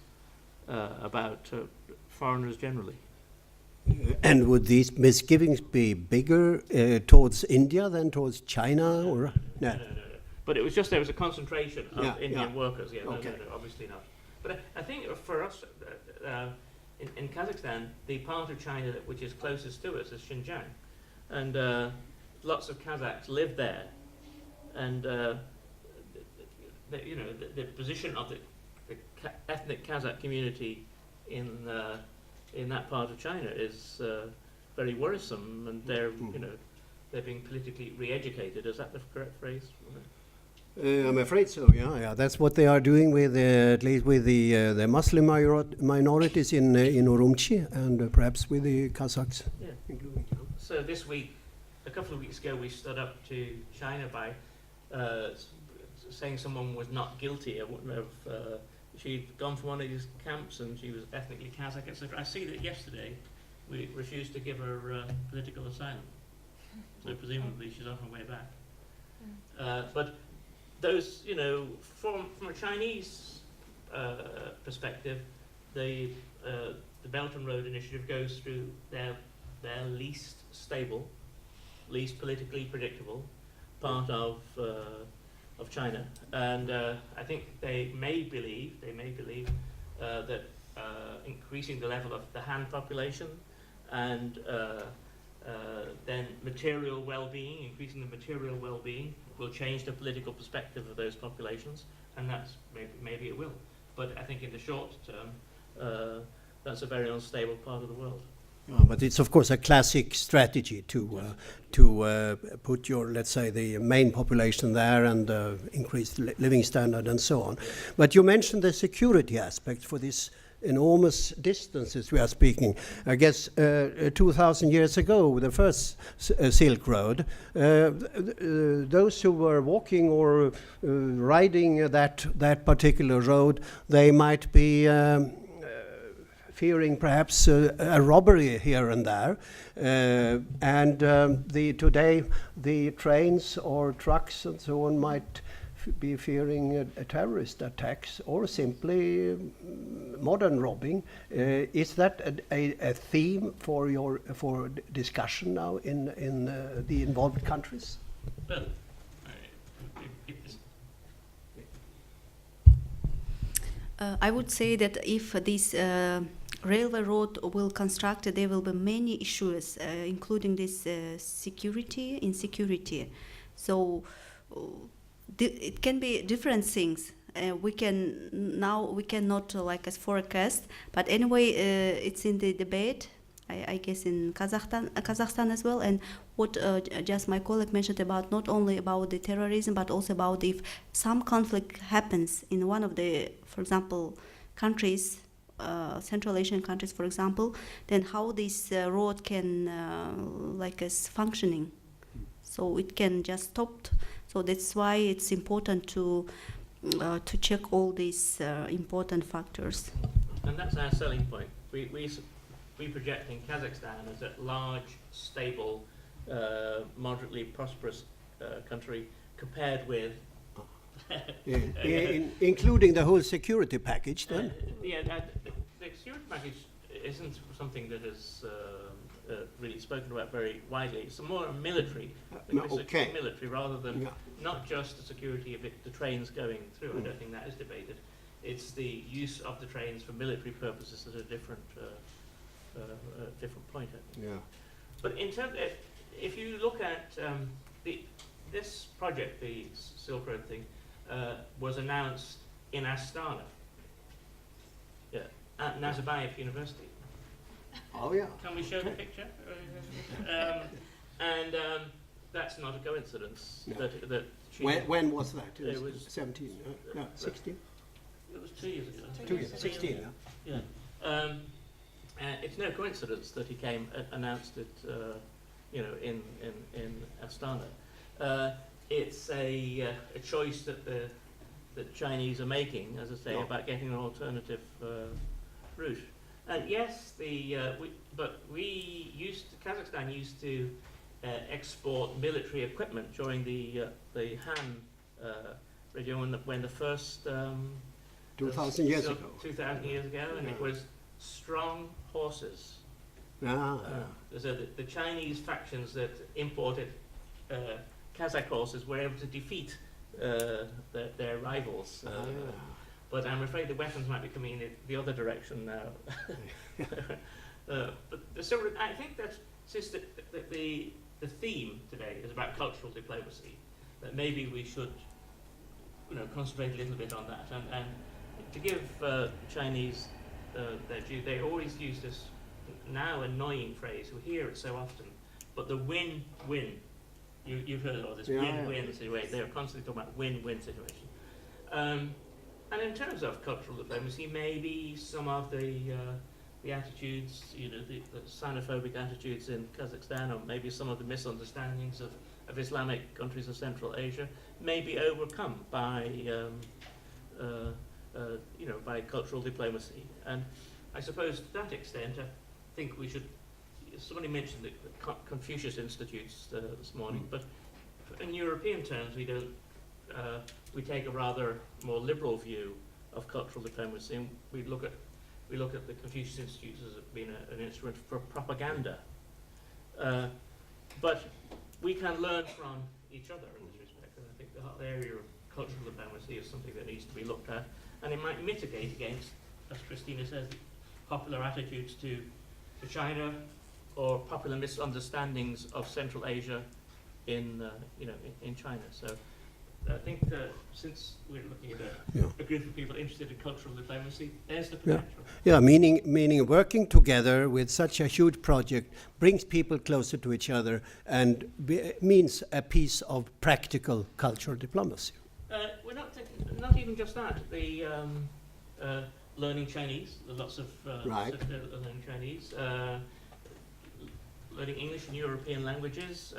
about foreigners generally. And would these misgivings be bigger towards India than towards China? Or no? No. But it was just there was a concentration of Indian workers. Yeah, okay. no, obviously not. But I think for us, in Kazakhstan, the part of China which is closest to us is Xinjiang, and lots of Kazakhs live there, and the position of the ethnic Kazakh community in that part of China is very worrisome, and they're they're being politically re-educated. Is that the correct phrase? I'm afraid so. Yeah. That's what they are doing with, at least with the Muslim minorities in Urumqi and perhaps with the Kazakhs. Yeah. So this week, a couple of weeks ago, we stood up to China by saying someone was not guilty of she'd gone from one of these camps and she was ethnically Kazakh, etc. I see that yesterday we refused to give her political asylum. So presumably she's on her way back. But those, from a Chinese perspective, the Belt and Road Initiative goes through their least stable, least politically predictable part of China, and I think they may believe that increasing the level of the Han population and then material well-being, increasing the material well-being, will change the political perspective of those populations, and that's maybe it will. But I think in the short term, that's a very unstable part of the world. But it's of course a classic strategy to put your, let's say, the main population there and increase the living standard and so on. But you mentioned the security aspect for this enormous distances we are speaking. I guess 2,000 years ago, with the first Silk Road, those who were walking or riding that particular road, they might be fearing perhaps a robbery here and there. Today, the trains or trucks and so on might be fearing terrorist attacks or simply modern robbing. Is that a theme for discussion now in the involved countries? Well, I would say that if this railway road will construct, there will be many issues, including this security, insecurity. So it can be different things. We cannot like as forecast, but anyway, it's in the debate. I guess in Kazakhstan as well, and what just my colleague mentioned about not only about the terrorism, but also about if some conflict happens in one of the, for example, countries, Central Asian countries, for example, then how this road can is functioning. So it can just stop. So that's why it's important to check all these important factors. And that's our selling point. We project in Kazakhstan as a large, stable, moderately prosperous country compared with... including the whole security package then? The security package isn't something that is really spoken about very widely. It's more military, military rather than not just the security of the trains going through. I don't think that is debated. It's the use of the trains for military purposes at a different point. But in terms, if you look at this project, the Silk Road thing, was announced in Astana, at Nazarbayev University. Oh yeah. Can we show the picture? That's not a coincidence. No. That when was that? It was 17? No, 16? It was 2 years ago. 2 years. 16. Yeah. It's no coincidence that he announced it, in Astana. It's a choice that the Chinese are making, as I say, about getting an alternative route. And yes, Kazakhstan used to export military equipment during the Han regime when the first 2,000 years ago. 2,000 years ago, and it was strong horses. So the Chinese factions that imported Kazakh horses were able to defeat their rivals. But I'm afraid the weapons might be coming in the other direction now. So I think that since the theme today is about cultural diplomacy, that maybe we should concentrate a little bit on that. And to give Chinese their due, they always use this now annoying phrase, we hear it so often, but the win-win. You've heard of this win-win situation. They're constantly talking about win-win situation. And in terms of cultural diplomacy, maybe some of the attitudes, the xenophobic attitudes in Kazakhstan, or maybe some of the misunderstandings of Islamic countries of Central Asia, may be overcome by by cultural diplomacy. And I suppose to that extent, I think we should. Somebody mentioned the Confucius Institutes this morning, but in European terms, we don't. We take a rather more liberal view of cultural diplomacy, and we look at the Confucius Institutes as being an instrument for propaganda. But we can learn from each other in this respect, and I think the whole area of cultural diplomacy is something that needs to be looked at, and it might mitigate against, as Kristina says, popular attitudes to China or popular misunderstandings of Central Asia in China. So I think since we're looking at Yeah. a group of people interested in cultural diplomacy, there's the Yeah. potential. Yeah, meaning working together with such a huge project brings people closer to each other and means a piece of practical cultural diplomacy. We're not even just that. The learning Chinese, lots of Right. learning Chinese, learning English and European languages,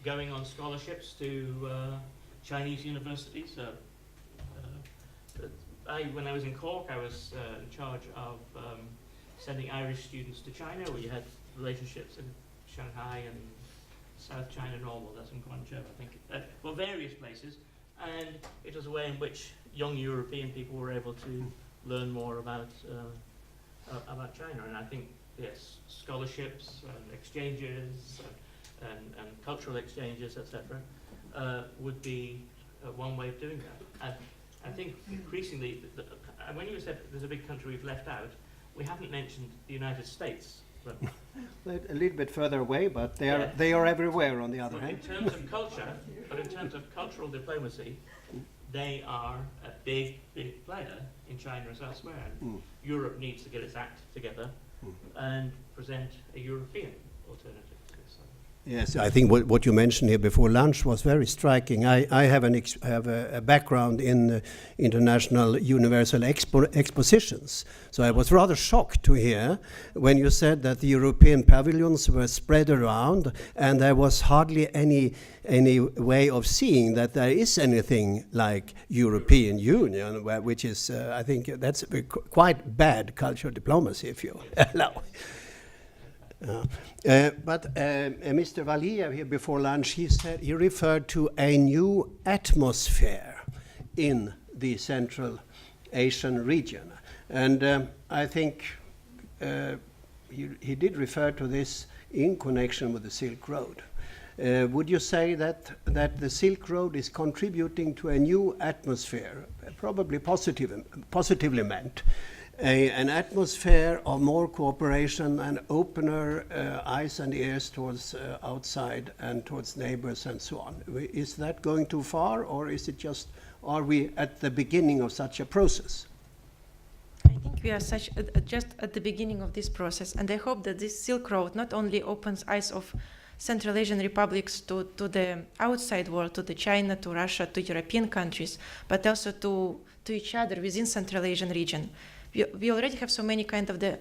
going on scholarships to Chinese universities. When I was in Cork, I was in charge of sending Irish students to China. We had relationships in Shanghai and South China Normal, that's in Guangzhou, I think, well, various places. And it was a way in which young European people were able to learn more about China. And I think, yes, scholarships and exchanges and cultural exchanges, etc., would be one way of doing that. And I think increasingly, when you said there's a big country we've left out, we haven't mentioned the United States. But A little bit further away, but Yeah. they are everywhere on the other in hand. terms of culture, but in terms of cultural diplomacy, they are a big player in China as elsewhere. And Europe needs to get its act together and present a European alternative to this. Yes, I think what you mentioned here before lunch was very striking. I have a background in international universal expositions, so I was rather shocked to hear when you said that the European pavilions were spread around and there was hardly any way of seeing that there is anything like European Union, which is, I think that's quite bad cultural diplomacy, if you allow. But Mr. Valiev here before lunch, he referred to a new atmosphere in the Central Asian region, and I think he did refer to this in connection with the Silk Road. Would you say that the Silk Road is contributing to a new atmosphere, probably positively meant? An atmosphere of more cooperation and opener eyes and ears towards outside and towards neighbors and so on. Is that going too far, or is it are we at the beginning of such a process? I think we are just at the beginning of this process, and I hope that this Silk Road not only opens eyes of Central Asian republics to the outside world, to the China, to Russia, to European countries, but also to each other within Central Asian region. We already have so many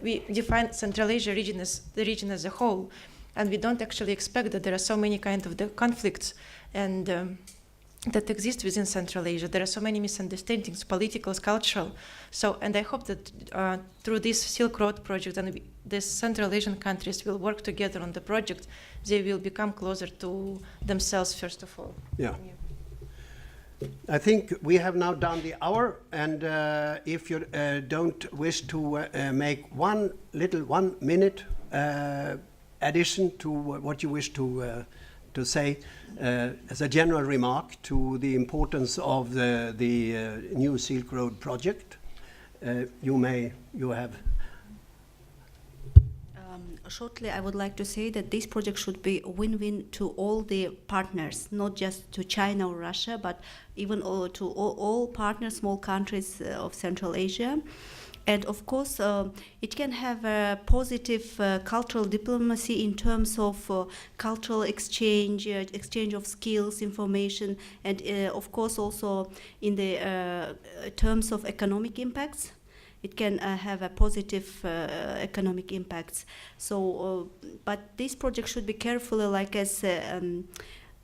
we define Central Asia region as the region as a whole, and we don't actually expect that there are so many the conflicts and that exist within Central Asia. There are so many misunderstandings, political, cultural. And I hope that through this Silk Road project and the Central Asian countries will work together on the project, they will become closer to themselves first of all. Yeah. I think we have now done the hour, and if you don't wish to make one minute addition to what you wish to say as a general remark to the importance of the new Silk Road project, you have. Shortly, I would like to say that this project should be a win-win to all the partners, not just to China or Russia, but even to all partners, small countries of Central Asia. And of course, it can have a positive cultural diplomacy in terms of cultural exchange, exchange of skills, information, and of course also in the terms of economic impacts. It can have a positive economic impacts. So, but this project should be carefully,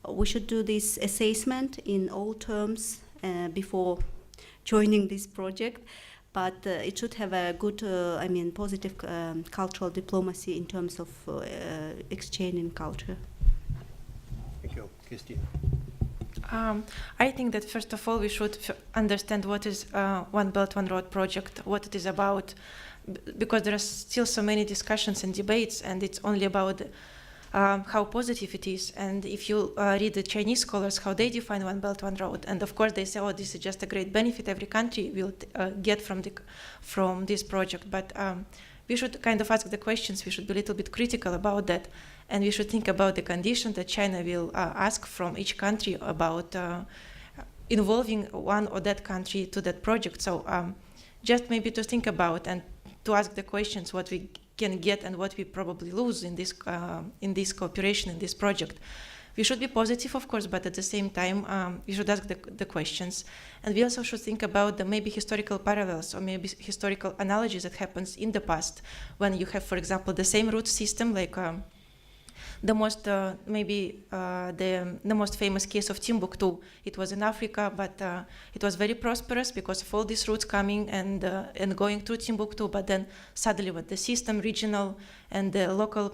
we should do this assessment in all terms before joining this project. But it should have a good, positive cultural diplomacy in terms of exchange in culture. Thank you, Kristina. I think that first of all we should understand what is One Belt, One Road project, what it is about, because there are still so many discussions and debates, and it's only about how positive it is. And if you read the Chinese scholars, how they define One Belt, One Road, and of course they say, oh, this is just a great benefit every country will get from this project. But we should ask the questions. We should be a little bit critical about that. And we should think about the condition that China will ask from each country about involving one or that country to that project. So just maybe to think about and to ask the questions what we can get and what we probably lose in this cooperation, in this project. We should be positive, of course, but at the same time, we should ask the questions. And we also should think about the maybe historical parallels or maybe historical analogies that happens in the past when you have, for example, the same root system, like the most famous case of Timbuktu. It was in Africa, but it was very prosperous because of all these routes coming and going through Timbuktu. But then suddenly, when the system, regional, and the local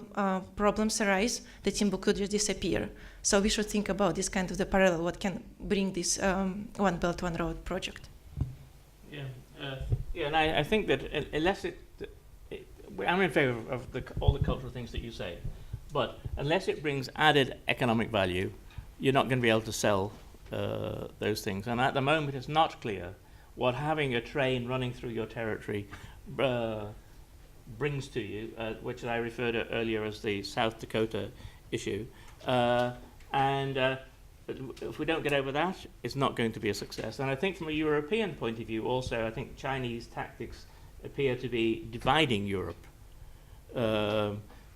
problems arise, the Timbuktu just disappear. So we should think about this kind of the parallel. What can bring this One Belt, One Road project? Yeah, and I think that unless I'm in favor of all the cultural things that you say. But unless it brings added economic value, you're not going to be able to sell those things. And at the moment, it's not clear what having a train running through your territory brings to you, which I referred to earlier as the South Dakota issue. And if we don't get over that, it's not going to be a success. And I think from a European point of view also, I think Chinese tactics appear to be dividing Europe.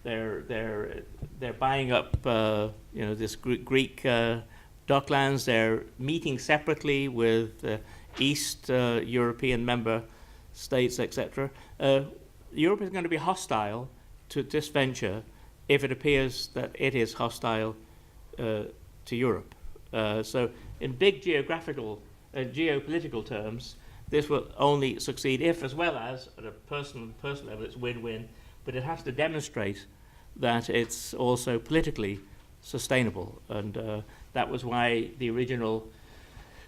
They're buying up this Greek docklands. They're meeting separately with East European member states, etc. Europe is going to be hostile to this venture if it appears that it is hostile to Europe. So in big geopolitical terms, this will only succeed if, as well as at a personal level, it's win-win. But it has to demonstrate that it's also politically sustainable. And that was why the original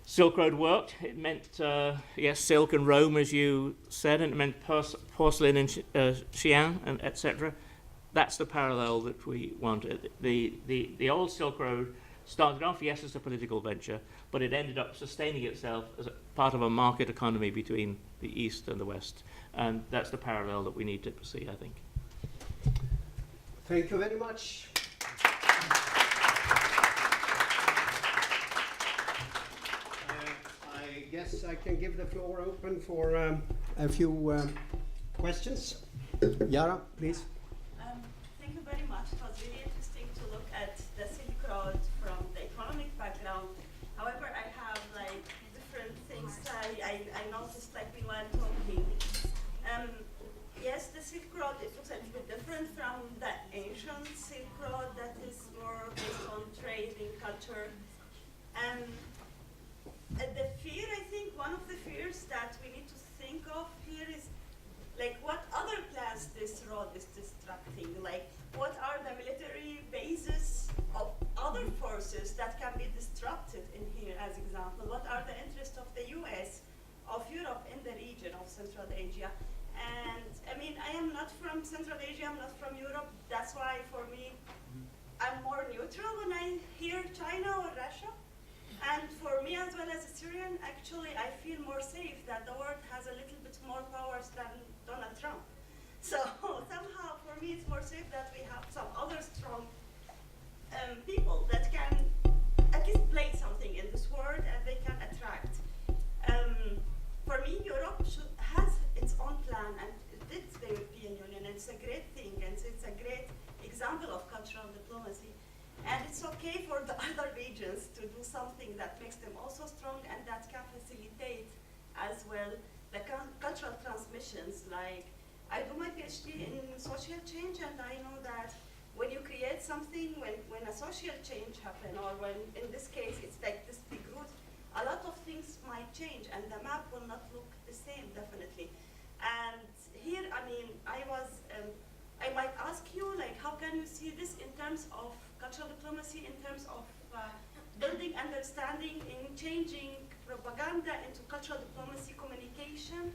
Silk Road worked. It meant, yes, silk and Rome, as you said, and it meant porcelain and Xi'an, and etc. That's the parallel that we wanted. The old Silk Road started off, yes, as a political venture, but it ended up sustaining itself as a part of a market economy between the East and the West. And that's the parallel that we need to see, I think. Thank you very much. I guess I can give the floor open for a few questions. Yara, please. Thank you very much. It was really interesting to look at the Silk Road from the economic background. However, I have different things I noticed we were talking. Yes, the Silk Road, it looks a little bit different from the ancient Silk Road that is more based on trade and culture. The fear, I think, one of the fears that we need to think of here is what other plans this road is disrupting? What are the military bases of other forces that can be disrupted in here, as example? What are the interests of the US, of Europe in the region of Central Asia? And I am not from Central Asia, I'm not from Europe. That's why for me, I'm more neutral when I hear China or Russia. And for me, as well as a Syrian, actually, I feel more safe that the world has a little bit more powers than Donald Trump. So somehow, for me, it's more safe that we have some other strong people that can at least play something in this world and they can attract. For me, Europe has its own plan, and it's the European Union. It's a great thing, and it's a great example of cultural diplomacy. And it's okay for the other regions to do something that makes them also strong and that can facilitate as well the cultural transmissions. I do my PhD in social change, and I know that when you create something, when a social change happens, or when, in this case, it's this big root, a lot of things might change, and the map will not look the same, definitely. And here, I might ask you, how can you see this in terms of cultural diplomacy, in terms of building understanding, in changing propaganda into cultural diplomacy communication?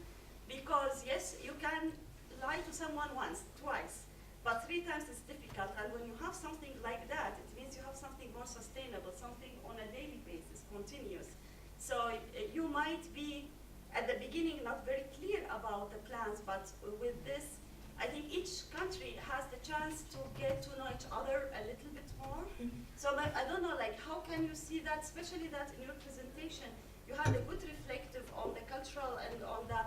Because yes, you can lie to someone once, twice, but 3 times is difficult. And when you have something like that, it means you have something more sustainable, something on a daily basis, continuous. So you might be, at the beginning, not very clear about the plans, but with this, I think each country has the chance to get to know each other a little bit more. more. So that, I don't know, like, how can you see that, especially that in your presentation, you had a good reflective on the cultural and on the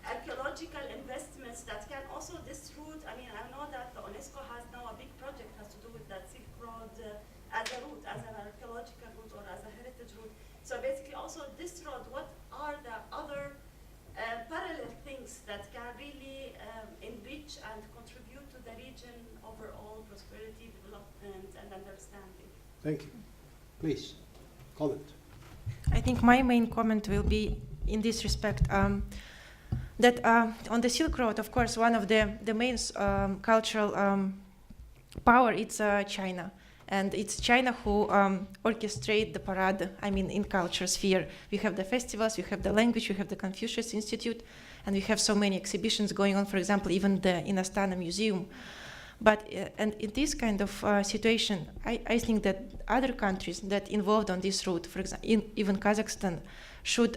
archaeological investments that can also this route. I mean, I know that the UNESCO has now a big project has to do with that Silk Road as a route, as an archaeological route or as a heritage route. So basically also this road, what are the other parallel things that can really enrich and contribute to the region overall prosperity, development, and understanding? Thank you. Please, comment. I think my main comment will be in this respect that on the Silk Road, of course, one of the main cultural power is China. And it's China who orchestrate the parade, I mean, in culture sphere. We have the festivals, we have the language, we have the Confucius Institute, and we have so many exhibitions going on, for example, even in Astana Museum. But and in this kind of situation, I think that other countries that involved on this route, for example, even Kazakhstan, should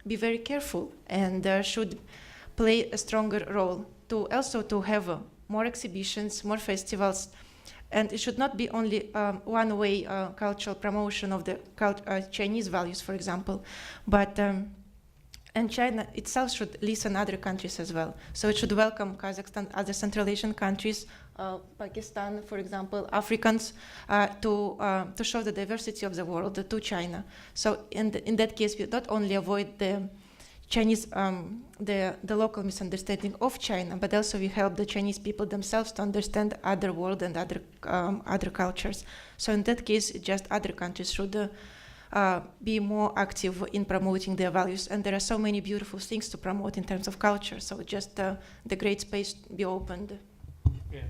be very careful and should play a stronger role to also to have more exhibitions, more festivals, and it should not be only one-way cultural promotion of the Chinese values, for example, but and China itself should listen other countries as well. So it should welcome Kazakhstan, other Central Asian countries, Pakistan, for example, Africans, to show the diversity of the world to China. So in that case, we not only avoid the Chinese, the local misunderstanding of China, but also we help the Chinese people themselves to understand other world and other cultures. So in that case, just other countries should be more active in promoting their values. And there are so many beautiful things to promote in terms of culture. So just the great space be opened. Yeah,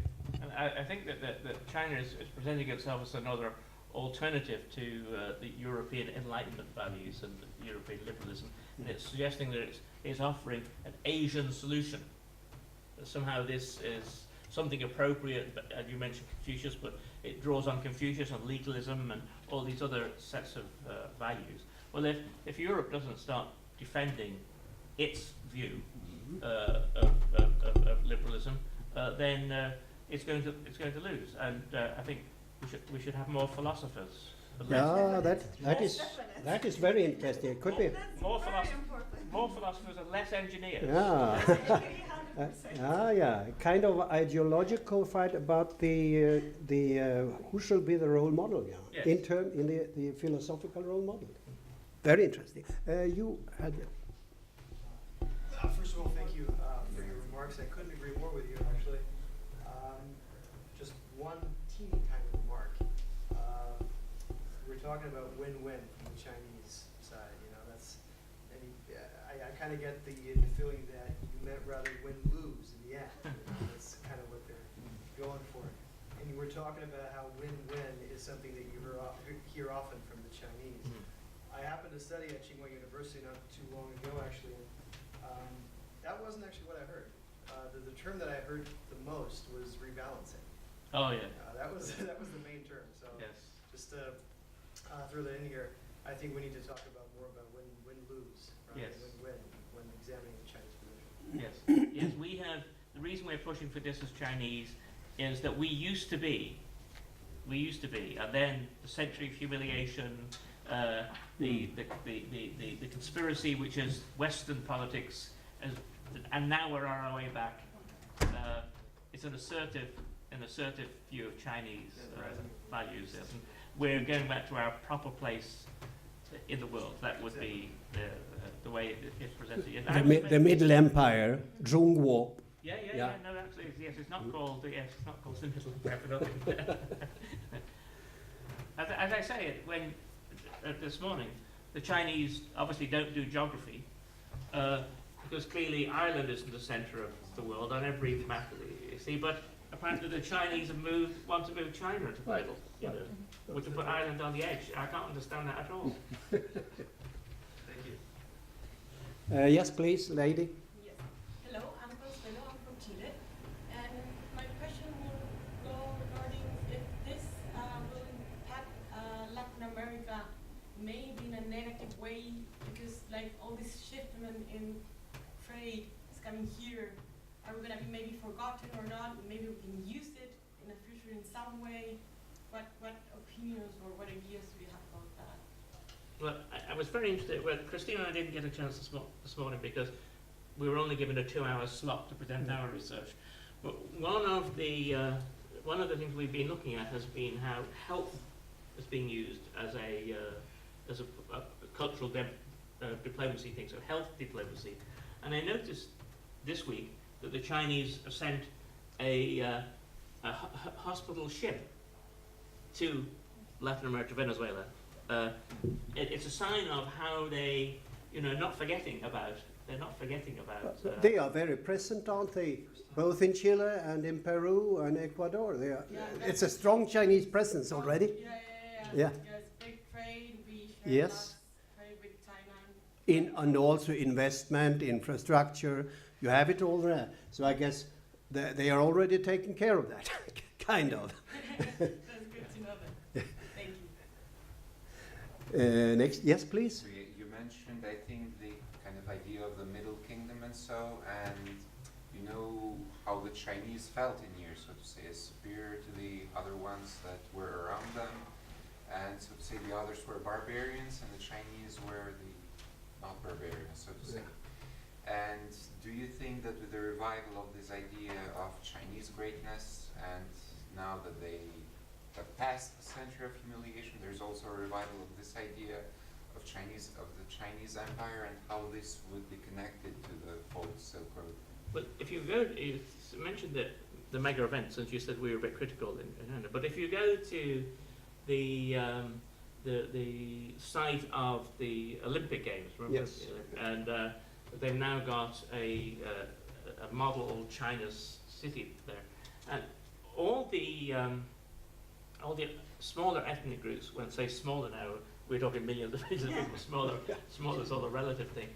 and I think that China is presenting itself as another alternative to the European Enlightenment values and the European liberalism. And it's suggesting that it's offering an Asian solution. That somehow this is something appropriate, but, you mentioned Confucius, but it draws on Confucius and legalism and all these other sets of values. Well, if Europe doesn't start defending its view of liberalism, then it's going to lose. And I think we should have more philosophers. Yeah, that is very interesting. It could be More philosophers and less engineers. Yeah, kind of ideological fight about the who should be the role model. Yeah, Yes. in the philosophical role model. Very interesting. You had. First of all, thank you for your remarks. I couldn't agree more with you, actually. Just one teeny tiny remark. We're talking about win-win from the Chinese side. You know, that's. I kind of get the feeling that you meant rather win-lose in the end. You know, that's kind of what they're going for. And we're talking about how win-win is something that you hear often from the Chinese. I happened to study at Tsinghua University not too long ago, actually. That wasn't actually what I heard. The term that I heard the most was rebalancing. Oh yeah. That was the main term. So Yes. just to throw that in here, I think we need to talk about more about win-lose rather Yes. than win-win when examining the Chinese position. Yes. Yes. We have the reason we're pushing for this as Chinese is that we used to be, and then the century of humiliation. The conspiracy, which is Western politics, and now we're on our way back. It's an assertive view of Chinese values. Yes. And we're going back to our proper place in the world. That would be the way it's presented. The Middle Empire, Zhongguo. Yeah. No, absolutely. Yes, it's not called the Middle Empire. As I say, this morning, the Chinese obviously don't do geography because clearly Ireland isn't the centre of the world on every map, you see. But apparently the Chinese want to move China into the middle, to put Ireland on the edge. I can't understand that at all. Thank you. Yes, please, lady. Yes. Hello, I'm Consuelo. I'm from Chile. And my question will go regarding if this will impact Latin America maybe in a negative way, because like all this shift in trade is coming here. Are we going to be maybe forgotten or not? Maybe we can use it in the future in some way. what opinions or what ideas we have about that? Well, I was very interested. Well, Kristina and I didn't get a chance this morning because we were only given a 2-hour slot to present our research. But one of the things we've been looking at has been how health is being used as a cultural diplomacy thing. So health diplomacy, and I noticed this week that the Chinese have sent a hospital ship to Latin America, Venezuela. It's a sign of how they, not forgetting about. They're not forgetting about. They are very present, aren't they? Both in Chile and in Peru and Ecuador. They are. It's a strong Chinese presence already. Yeah. Yes, big trade. We share Yes. lots trade with China. And also investment, infrastructure. You have it all there. So I guess they are already taking care of that, kind of. That's good to know that. Thank you. Next, yes, please. So you mentioned, I think, the kind of idea of the Middle Kingdom and so, and you know how the Chinese felt in here, so to say, as superior to the other ones that were around them, and so to say the others were barbarians and the Chinese were the not barbarians, so to say. And do you think that with the revival of this idea of Chinese greatness, and now that they have passed a century of humiliation, there's also a revival of this idea of the Chinese Empire, and how this would be connected to the whole Silk Road? Well, if you go, you mentioned the mega events, and you said we were a bit critical in China. But if you go to the site of the Olympic Games, remember? Yes. And they've now got a model China's city there, and all the smaller ethnic groups. When I say smaller now, we're talking millions of people. Smaller is all a relative thing.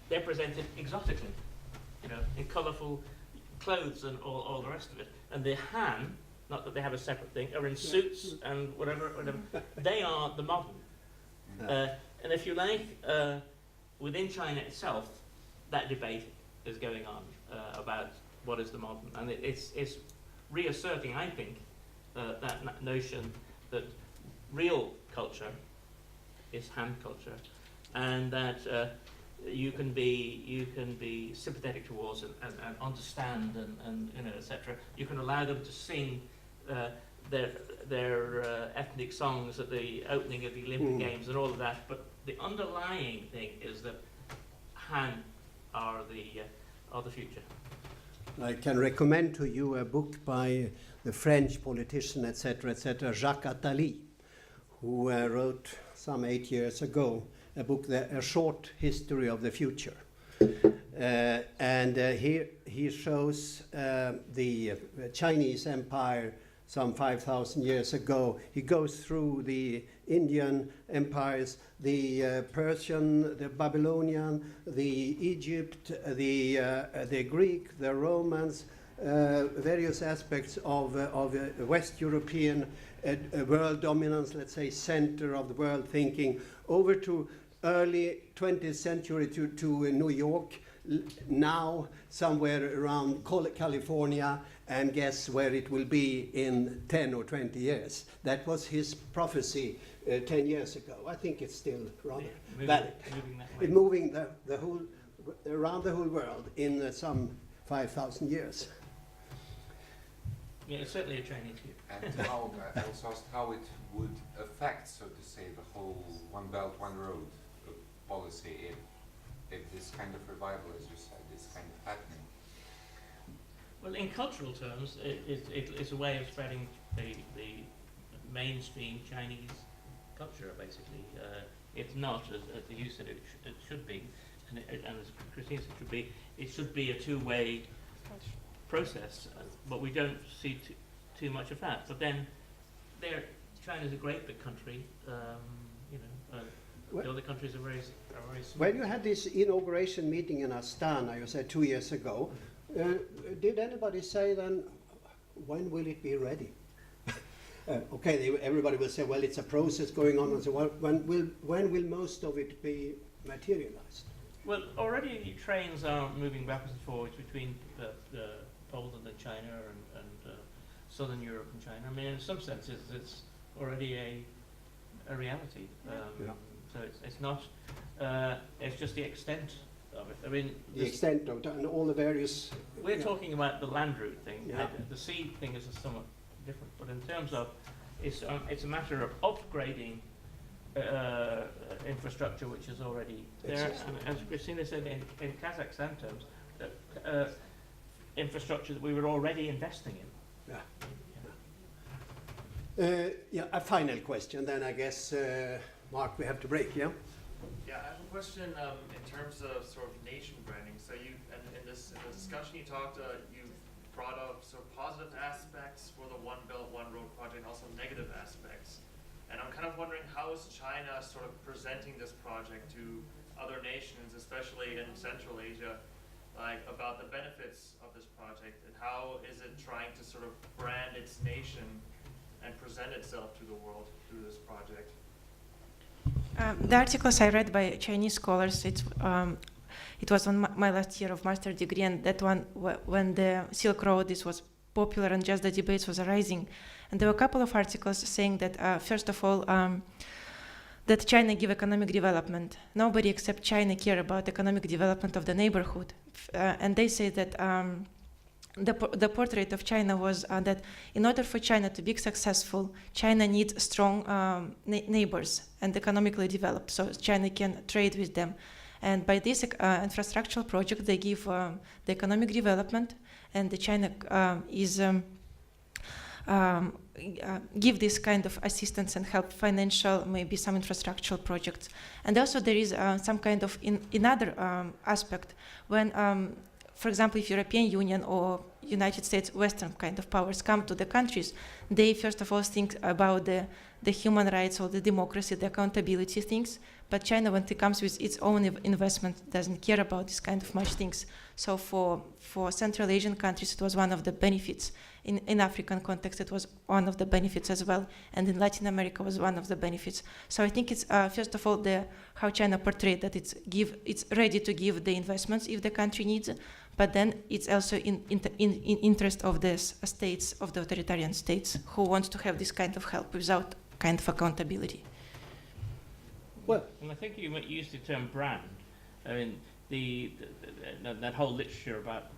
They're presented exotically, in colourful clothes and all the rest of it. And the Han, not that they have a separate thing, are in suits and whatever. They are the modern. And if you like, within China itself, that debate is going on about what is the modern, and it's reasserting, I think, that notion that real culture is Han culture, and that you can be sympathetic towards and understand and etc. You can allow them to sing their ethnic songs at the opening of the Olympic Games and all of that, but the underlying thing is that Han are the future. I can recommend to you a book by the French politician, etc., Jacques Attali, who wrote some 8 years ago a book, A Short History of the Future. And he shows the Chinese Empire some 5,000 years ago. He goes through the Indian empires, the Persian, the Babylonian, the Egypt, the Greek, the Romans, various aspects of West European world dominance, let's say, center of the world thinking, over to early 20th century to New York, now somewhere around California, and guess where it will be in 10 or 20 years. That was his prophecy 10 years ago. I think it's still rather valid. Moving the whole, around the whole world in some 5,000 years. Yeah, it's certainly a Chinese view. And how, I also asked how it would affect, so to say, the whole One Belt, One Road policy if this kind of revival, as you said, is kind of happening. Well, in cultural terms, it's a way of spreading the mainstream Chinese culture, basically. It's not, as you said, it should be, and as Kristina said, it should be a two-way process, but we don't see too much of that. But then, China's a great big country. The other countries are very small. When you had this inauguration meeting in Astana, you said 2 years ago, did anybody say then, when will it be ready? Okay, everybody will say, well, it's a process going on, and so when will most of it be materialized? Well, already trains are moving backwards and forwards between Poland and China, and Southern Europe and China. I mean, in some senses, it's already a reality. Yeah. So it's not. It's just the extent of it. I mean, The extent of it and all the various. we're yeah. talking about the land route thing. Yeah. The sea thing is somewhat different. But in terms of, it's a matter of upgrading infrastructure which is already there. And as Kristina said, in Kazakhstan terms, infrastructure that we were already investing in. Yeah, a final question. Then I guess, Mark, we have to break. Yeah. Yeah, I have a question in terms of sort of nation branding. So you, and in the discussion you talked, you brought up sort of positive aspects for the One Belt, One Road project, and also negative aspects. And I'm kind of wondering, how is China sort of presenting this project to other nations, especially in Central Asia, like about the benefits of this project, and how is it trying to sort of brand its nation and present itself to the world through this project? The articles I read by Chinese scholars, it was on my last year of master degree, and that one, when the Silk Road, this was popular and just the debates was arising. And there were a couple of articles saying that, first of all, that China give economic development. Nobody except China care about economic development of the neighborhood. And they say that the portrait of China was that in order for China to be successful, China needs strong neighbors and economically developed, so China can trade with them. And by this infrastructural project, they give the economic development, and the China give this kind of assistance and help financial, maybe some infrastructural projects. And also there is some kind of another aspect when, for example, if European Union or United States, Western kind of powers come to the countries, they first of all think about the human rights or the democracy, the accountability things. But China, when it comes with its own investment, doesn't care about this kind of much things. So for Central Asian countries, it was one of the benefits. In African context, it was one of the benefits as well. And in Latin America was one of the benefits. So I think it's, first of all, how China portrayed that it's ready to give the investments if the country needs, but then it's also in interest of the states, of the authoritarian states, who want to have this kind of help without kind of accountability. Well, and I think you used the term brand. I mean, that whole literature about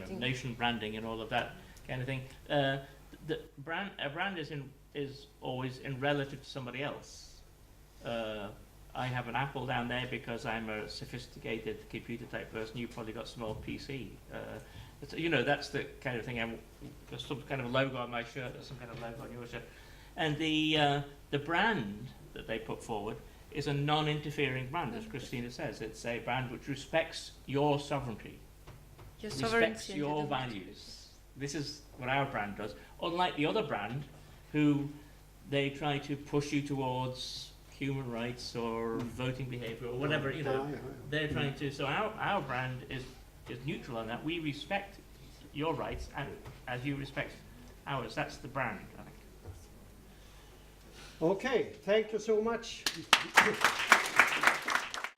nation branding and all of that kind of thing. A brand is always in relative to somebody else. I have an Apple down there because I'm a sophisticated computer type person. You've probably got a small PC. That's the kind of thing. There's some kind of logo on my shirt. There's some kind of logo on your shirt. And the brand that they put forward is a non-interfering brand, as Kristina says. It's a brand which respects your sovereignty, respects your values. This is what our brand does. Unlike the other brand, who they try to push you towards human rights or voting behavior or whatever, they're trying to. So our brand is neutral on that. We respect your rights and as you respect ours. That's the brand, I think. okay, thank you so much.